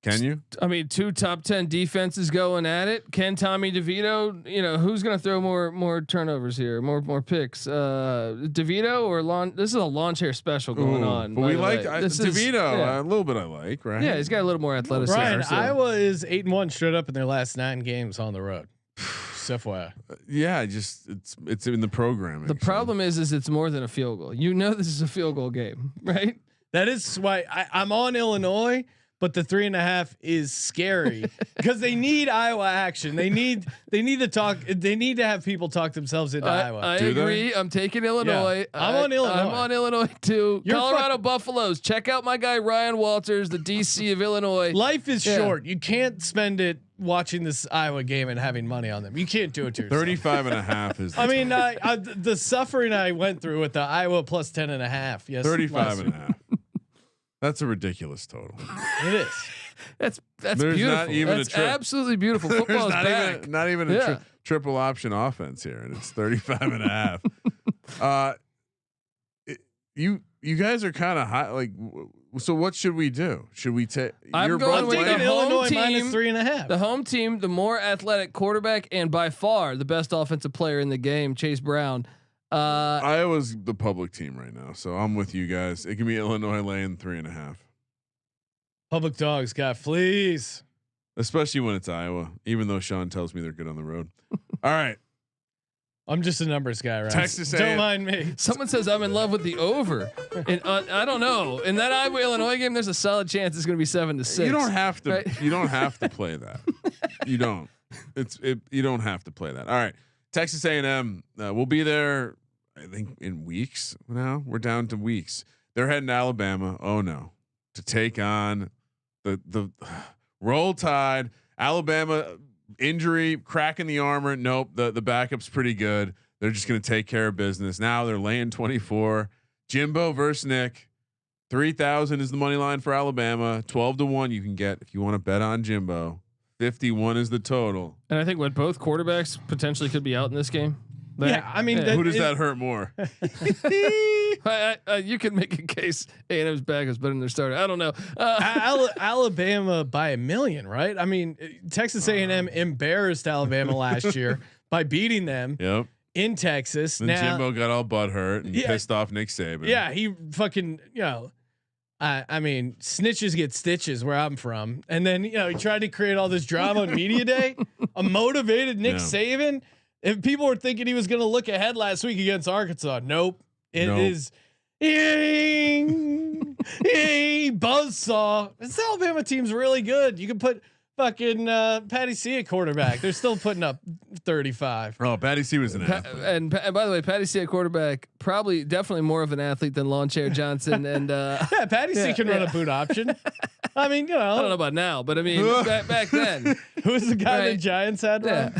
Can you? I mean, 2 top 10 defenses going at it. Can Tommy DeVito? Who's going to throw more turnovers here? More picks. DeVito or Lawn? This is a lawn chair special going on. But we like DeVito a little bit. I like, right? Yeah, he's got a little more athleticism. Ryan, Iowa is 8-1 straight up in their last 9 games on the road. FYI. Yeah, it's in the programming. The problem is it's more than a field goal. This is a field goal game, right? That is why I'm on Illinois, but the 3.5 is scary because they need Iowa action. They need to talk. They need to have people talk themselves into Iowa. I agree. I'm taking Illinois. Yeah. I'm on Illinois. I'm on Illinois too. Colorado Buffaloes. Check out my guy Ryan Walters, the DC of Illinois. Life is short. You can't spend it watching this Iowa game and having money on them. You can't do it to yourself. 35.5 is. I mean, the suffering I went through with the Iowa +10.5. Yes, 35.5. That's a ridiculous total. It is. That's There's beautiful. Not even that's a absolutely beautiful. Football is back. Not even a triple option offense here, and it's 35.5. You guys are kind of high. Like, so what should we do? Should we take? I'm going with the Illinois home team, -3.5. The home team, the more athletic quarterback, and by far the best offensive player in the game, Chase Brown. Iowa's the public team right now, so I'm with you guys. It can be Illinois laying 3.5. Public dogs got fleas, especially when it's Iowa. Even though Sean tells me they're good on the road. All right, I'm just a numbers guy, right? Texas Don't A&M. mind me. Someone says I'm in love with the over. And I don't know. In that Iowa Illinois game, there's a solid chance it's going to be 7-6. You don't have to. Right? You don't have to play that. You don't. You don't have to play that. All right, Texas A&M. We'll be there. I think in weeks now. We're down to weeks. They're heading to Alabama. Oh no, to take on the Roll Tide. Alabama injury, crack in the armor. Nope. The backup's pretty good. They're just going to take care of business. Now they're laying 24. Jimbo versus Nick. 3,000 is the money line for Alabama. 12-1 you can get if you want to bet on Jimbo. 51 is the total. And I think what both quarterbacks potentially could be out in this game. Yeah, I mean, Who does that hurt more? You can make a case A&M's back is better than their starter. I don't know. Alabama by 1 million, right? I mean, Texas A&M embarrassed Alabama last year by beating them in Texas. Then Jimbo got all butthurt and pissed off Nick Saban. Yeah, he fucking, I mean, snitches get stitches where I'm from. And then, he tried to create all this drama on media day. A motivated Nick Saban. If people were thinking he was going to look ahead last week against Arkansas, nope. It is buzzsaw. This Alabama team's really good. You can put fucking Patty C at quarterback. They're still putting up 35. Oh, Patty C was an athlete. And by the way, Patty C at quarterback, definitely more of an athlete than Lawn Chair Johnson. And Patty C can run a boot option. I mean, I don't know about now, but I mean back then. Who's the guy the Giants had? Yeah.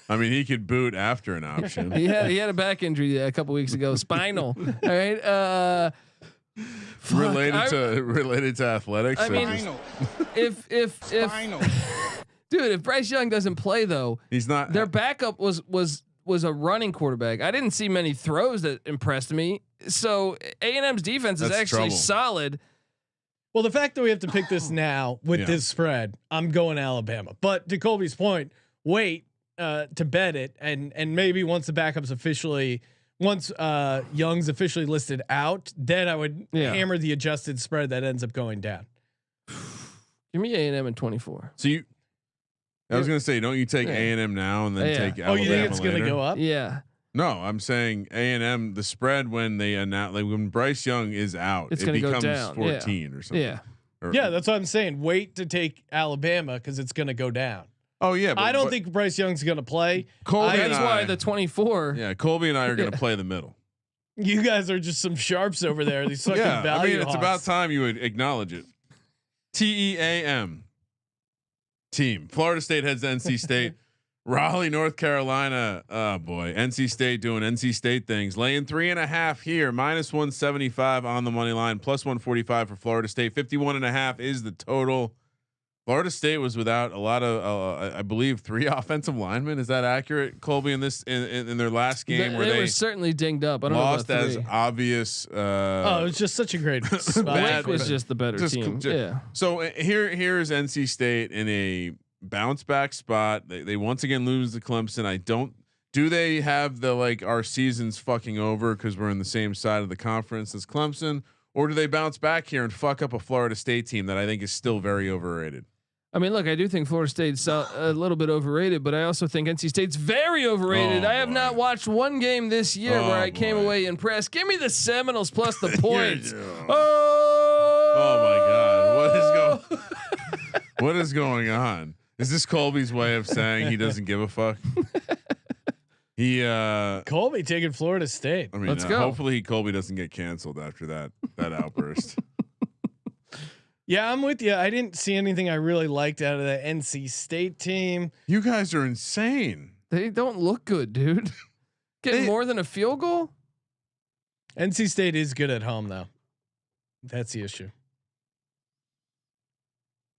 I mean, he could boot after an option. he had a back injury a couple weeks ago, spinal. All right. Related to athletics. I mean, if dude, if Bryce Young doesn't play though, he's not. Their backup was a running quarterback. I didn't see many throws that impressed me. So A&M's defense is actually solid. Well, the fact that we have to pick this now with this spread, I'm going Alabama. But to Colby's point, wait to bet it, and maybe once the backup's officially, once Young's officially listed out, then I would hammer the adjusted spread that ends up going down. Give me A&M in 24. So I was gonna say, don't you take A&M now and then take Alabama? Oh, you think it's later? gonna go up? Yeah. No, I'm saying A&M. The spread when they announce, like when Bryce Young is out, it becomes go down. 14 or something. Yeah. Yeah, that's what I'm saying. Wait to take Alabama because it's gonna go down. Oh yeah, I don't think Bryce Young's gonna play. That's why the 24. Yeah, Colby and I are gonna play the middle. You guys are just some sharps over there. These fucking value. I mean, it's hawks. about time you would acknowledge it. TEAM team. Florida State heads to NC State. Raleigh, North Carolina. Oh boy, NC State doing NC State things. Laying 3.5 here. -175 on the money line. +145 for Florida State. 51.5 is the total. Florida State was without a lot of, I believe, 3 offensive linemen. Is that accurate, Colby? In their last game, where they were certainly dinged up. I don't lost know about as obvious. It was just such a great spot. Blake was just the better team. Yeah. So here's NC State in a bounce back spot. They once again lose to Clemson. Do they have the our season's fucking over because we're in the same side of the conference as Clemson, or do they bounce back here and fuck up a Florida State team that I think is still very overrated? I mean, look, I do think Florida State's a little bit overrated, but I also think NC State's very overrated. I have not watched one game this year where I came away impressed. Give me the Seminoles plus the points. Oh my God. What is going on? Is this Colby's way of saying he doesn't give a fuck? Colby taking Florida State. I mean, let's go. Hopefully Colby doesn't get canceled after that outburst. Yeah, I'm with you. I didn't see anything I really liked out of the NC State team. You guys are insane. They don't look good, dude. Getting more than a field goal. NC State is good at home, though. That's the issue.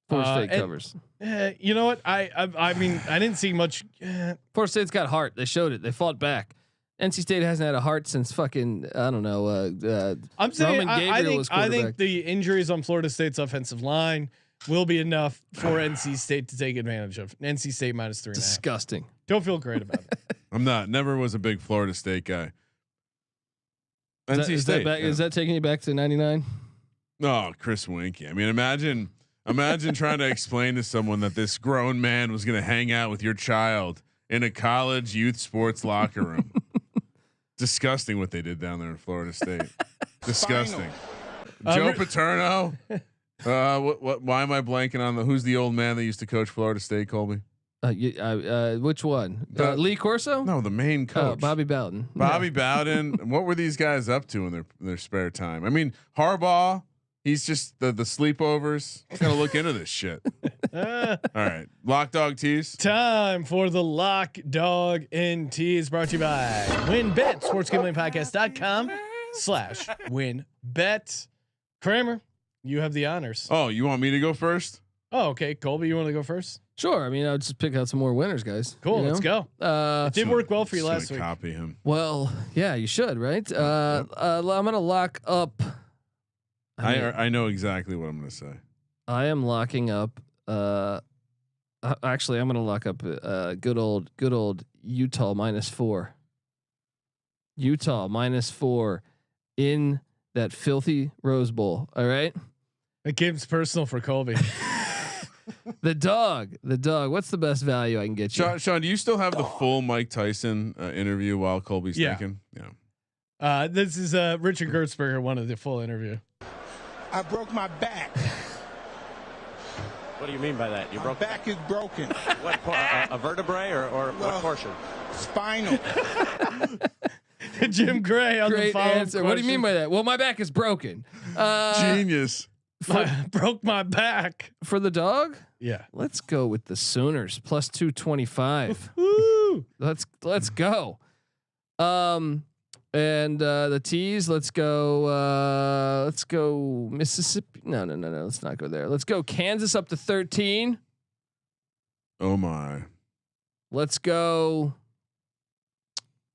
Florida State covers. You know what? I mean, I didn't see much. Florida State's got heart. They showed it. They fought back. NC State hasn't had a heart since fucking I don't know. I'm saying I think was the injuries on Florida State's offensive line will be enough for NC State to take advantage of. NC State -3.5. Disgusting. Don't feel great about it. I'm not. Never was a big Florida State guy. NC State. Is that taking you back to 99? Oh, Chris Winkie. I mean, imagine trying to explain to someone that this grown man was going to hang out with your child in a college youth sports locker room. Disgusting what they did down there in Florida State. Disgusting. Joe Paterno. Why am I blanking on who's the old man that used to coach Florida State, Colby? Which one? Lee Corso? No, the main coach. Bobby Bowden. Bobby Bowden. What were these guys up to in their spare time? I mean, Harbaugh. He's just the sleepovers. He's gotta look into this shit. All right, Lock Dog Tease. Time for the Lock Dog and Tease, brought to you by WinBet, sportsgamblingpodcast.com/WinBet. Kramer, you have the honors. Oh, you want me to go first? Oh, okay. Colby, you want to go first? Sure. I mean, I'll just pick out some more winners, guys. Cool. You know? Let's go. It did work well for you last week. Copy him. Well, yeah, you should, right? I'm gonna lock up. I know exactly what I'm gonna say. I am locking up. Actually, I'm gonna lock up good old Utah -4. Utah -4 in that filthy Rose Bowl. All right. That game's personal for Colby. The dog. What's the best value I can get you? Sean, do you still have the full Mike Tyson interview while Colby's thinking? Yeah. This is Richard Gertzberger wanted the full interview. I broke my back. What do you mean by that? My back is broken. What a vertebrae or what portion? Spinal. Jim Gray on Great the follow-up answer. What do you mean by that? Well, my back is broken. Genius. I broke my back. For the dog? Yeah. Let's go with the Sooners +225. Woo! Let's go. And the Tease, let's go Mississippi. No. Let's not go there. Let's go Kansas up to 13. Oh my. Let's go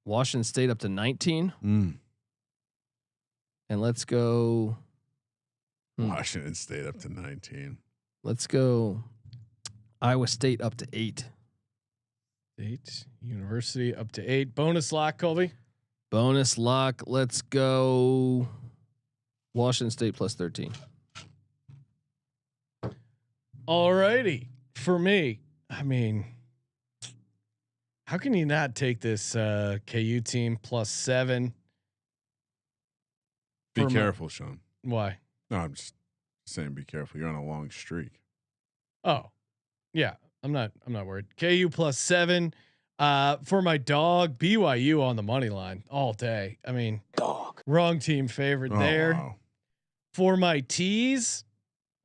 Washington State up to 19. And let's go Washington State up to 19. Let's go Iowa State up to 8. State University up to 8. Bonus lock, Colby. Bonus lock. Let's go Washington State +13. Alrighty. For me, I mean, how can you not take this KU team +7? Be careful, Sean. Why? No, I'm just saying be careful. You're on a long streak. Oh, yeah. I'm not worried. KU +7. For my dog, BYU on the money line all day. I mean, wrong team favorite there. Wow. For my Tease,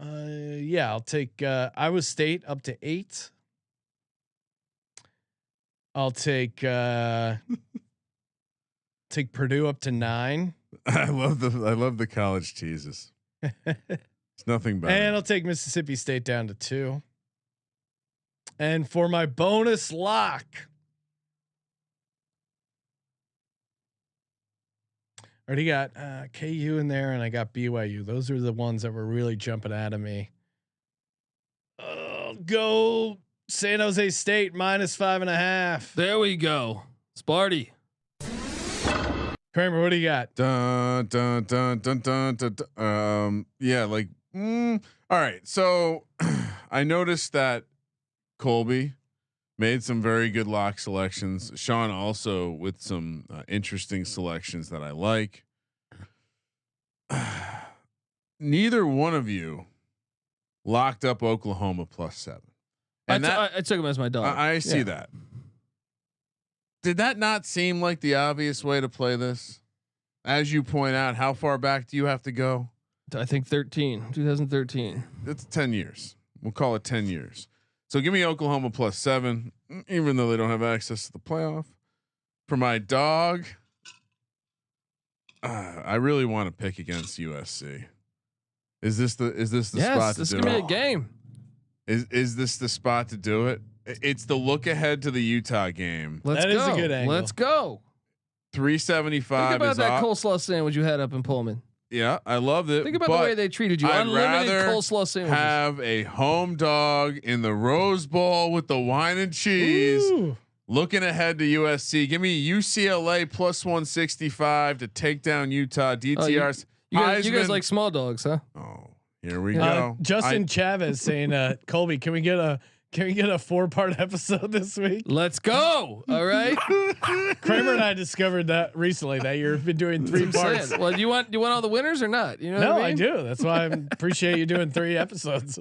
yeah, I'll take Iowa State up to 8. I'll take take Purdue up to 9. I love the college teases. It's nothing better. And I'll take Mississippi State down to 2. And for my bonus lock, already got KU in there, and I got BYU. Those are the ones that were really jumping out of me. Go San Jose State -5.5. There we go. Sparty. Kramer, what do you got? Dun, dun, dun, dun, dun, dun, dun. Yeah, like all right. So I noticed that Colby made some very good lock selections. Sean also with some interesting selections that I like. Neither one of you locked up Oklahoma +7. And I took him as my dog. I see that. Did that not seem like the obvious way to play this? As you point out, how far back do you have to go? I think 2013. It's 10 years. We'll call it 10 years. So give me Oklahoma +7, even though they don't have access to the playoff. For my dog, I really want to pick against USC. Is this the spot to do it? This is gonna be a game. Is this the spot to do it? It's the look ahead to the Utah game. Let's That go. is a good angle. Let's go. 375. Think about is that off. coleslaw sandwich you had up in Pullman. Yeah, I loved it. Think about the way they treated you. I'd Unlimited rather coleslaw sandwiches. have a home dog in the Rose Bowl with the wine and cheese Ooh. Looking ahead to USC, give me UCLA plus 165 to take down Utah. DTR's you guys like small dogs, huh? Oh, here we go. Justin Chavez saying, Colby, can we get a 4-part episode this week? Let's go. All right. Kramer and I discovered that recently that you've been doing 3 parts. Well, do you want all the winners or not? You know No, what I I mean? do. That's why I appreciate you doing 3 episodes.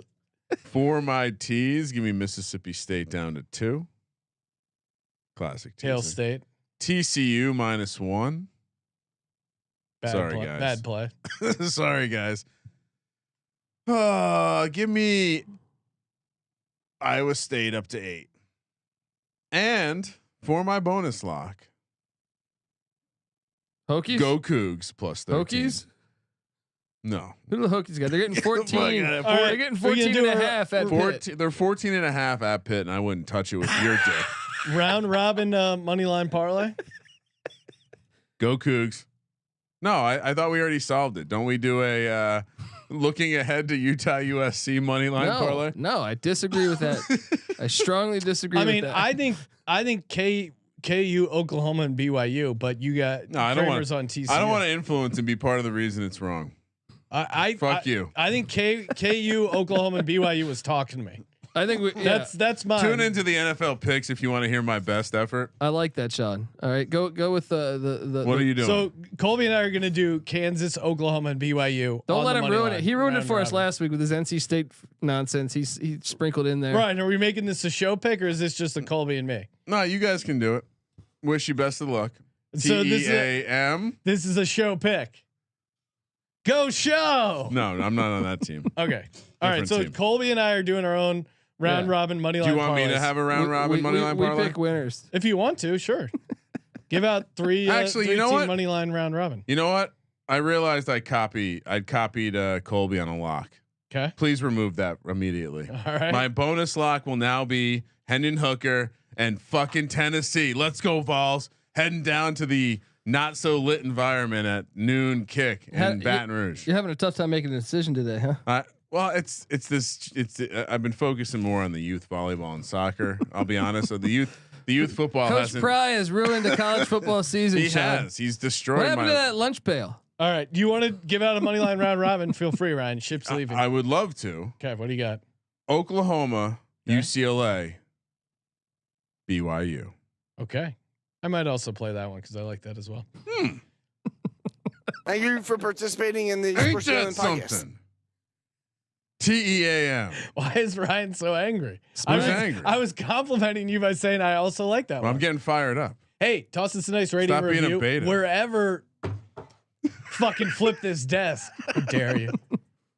For my tease, give me Mississippi State down to 2. Classic teaser. Hail State. TCU -1. Bad Sorry, play. guys. Bad play. Sorry, guys. Give me Iowa State up to 8. And for my bonus lock, Hokies. go Cougs plus 13. Hokies. No. Who do the Hokies got? They're getting 14. All right, They're getting 14 and a half at Pitt. 14, they're 14 and a half at Pitt, and I wouldn't touch it with your dick. Round robin money line parlay. Go Cougs. No, I thought we already solved it. Don't we do a looking ahead to Utah USC money line parlay? No, I disagree with that. I strongly disagree. I mean, with that. I think KU, Oklahoma, and BYU, but you got No, I don't want on TCU. I don't want to influence and be part of the reason it's wrong. Fuck you. I think KU, Oklahoma, and BYU was talking to me. I think that's mine. Tune into the NFL picks if you want to hear my best effort. I like that, Sean. All right, go with the. What are you doing? So Colby and I are going to do Kansas, Oklahoma, and BYU. Don't let him ruin it. He ruined it for us robin. last week with his NC State nonsense. He sprinkled in there. Right? Are we making this a show pick, or is this just a Colby and me? No, you guys can do it. Wish you best of luck. So TEAM. This is a show pick. Go show. No, I'm not on that team. Okay. All right. Different So team. Colby and I are doing our own round robin money line. Do you want me to have a round robin money line parlay? We pick winners. If you want to, sure. Give out 3. Actually, 3 you know team what? money line round robin. You know what? I realized I'd copied Colby on a lock. Okay. Please remove that immediately. All right. My bonus lock will now be Hendon Hooker and fucking Tennessee. Let's go Vols. Heading down to the not so lit environment at noon kick in Baton Rouge. You're having a tough time making a decision today, huh? Well, I've been focusing more on the youth volleyball and soccer. I'll be honest. So the youth football Coach hasn't. Pry has ruined the college football season. He Sean. has. He's destroyed. What happened to that lunch pail? All right. Do you want to give out a money line round robin? Feel free, Ryan. Ship's leaving. I would love to. Okay. What do you got? Oklahoma, Okay. UCLA, BYU. Okay. I might also play that one because I like that as well. Thank you for participating in the Ain't Sports that Gambling Podcast. something? TEAM. Why is Ryan so angry? Who's angry? I was complimenting you by saying I also like that Well, I'm one. getting fired up. Hey, toss us a nice rating Stop being a review beta. wherever. Fucking flip this desk. How dare you?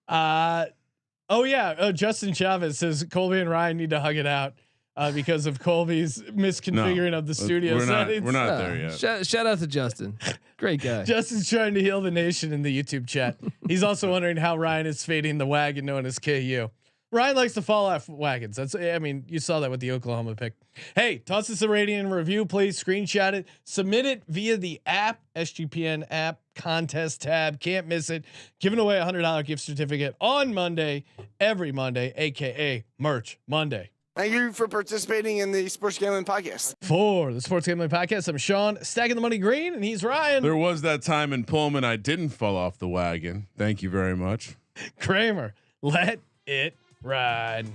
Oh yeah. Justin Chavez says Colby and Ryan need to hug it out because of Colby's misconfiguring of the studio We're settings. not there yet. Shout out to Justin. Great guy. Justin's trying to heal the nation in the YouTube chat. He's also wondering how Ryan is fading the wagon known as KU. Ryan likes to fall off wagons. You saw that with the Oklahoma pick. Hey, toss us a rating and review, please. Screenshot it, submit it via the app, SGPN app contest tab. Can't miss it. Giving away $100 gift certificate on Monday, every Monday, aka Merch Monday. Thank you for participating in the Sports Gambling Podcast. For the Sports Gambling Podcast, I'm Sean, stacking the money green, and he's Ryan. There was that time in Pullman I didn't fall off the wagon. Thank you very much. Kramer. Let it ride.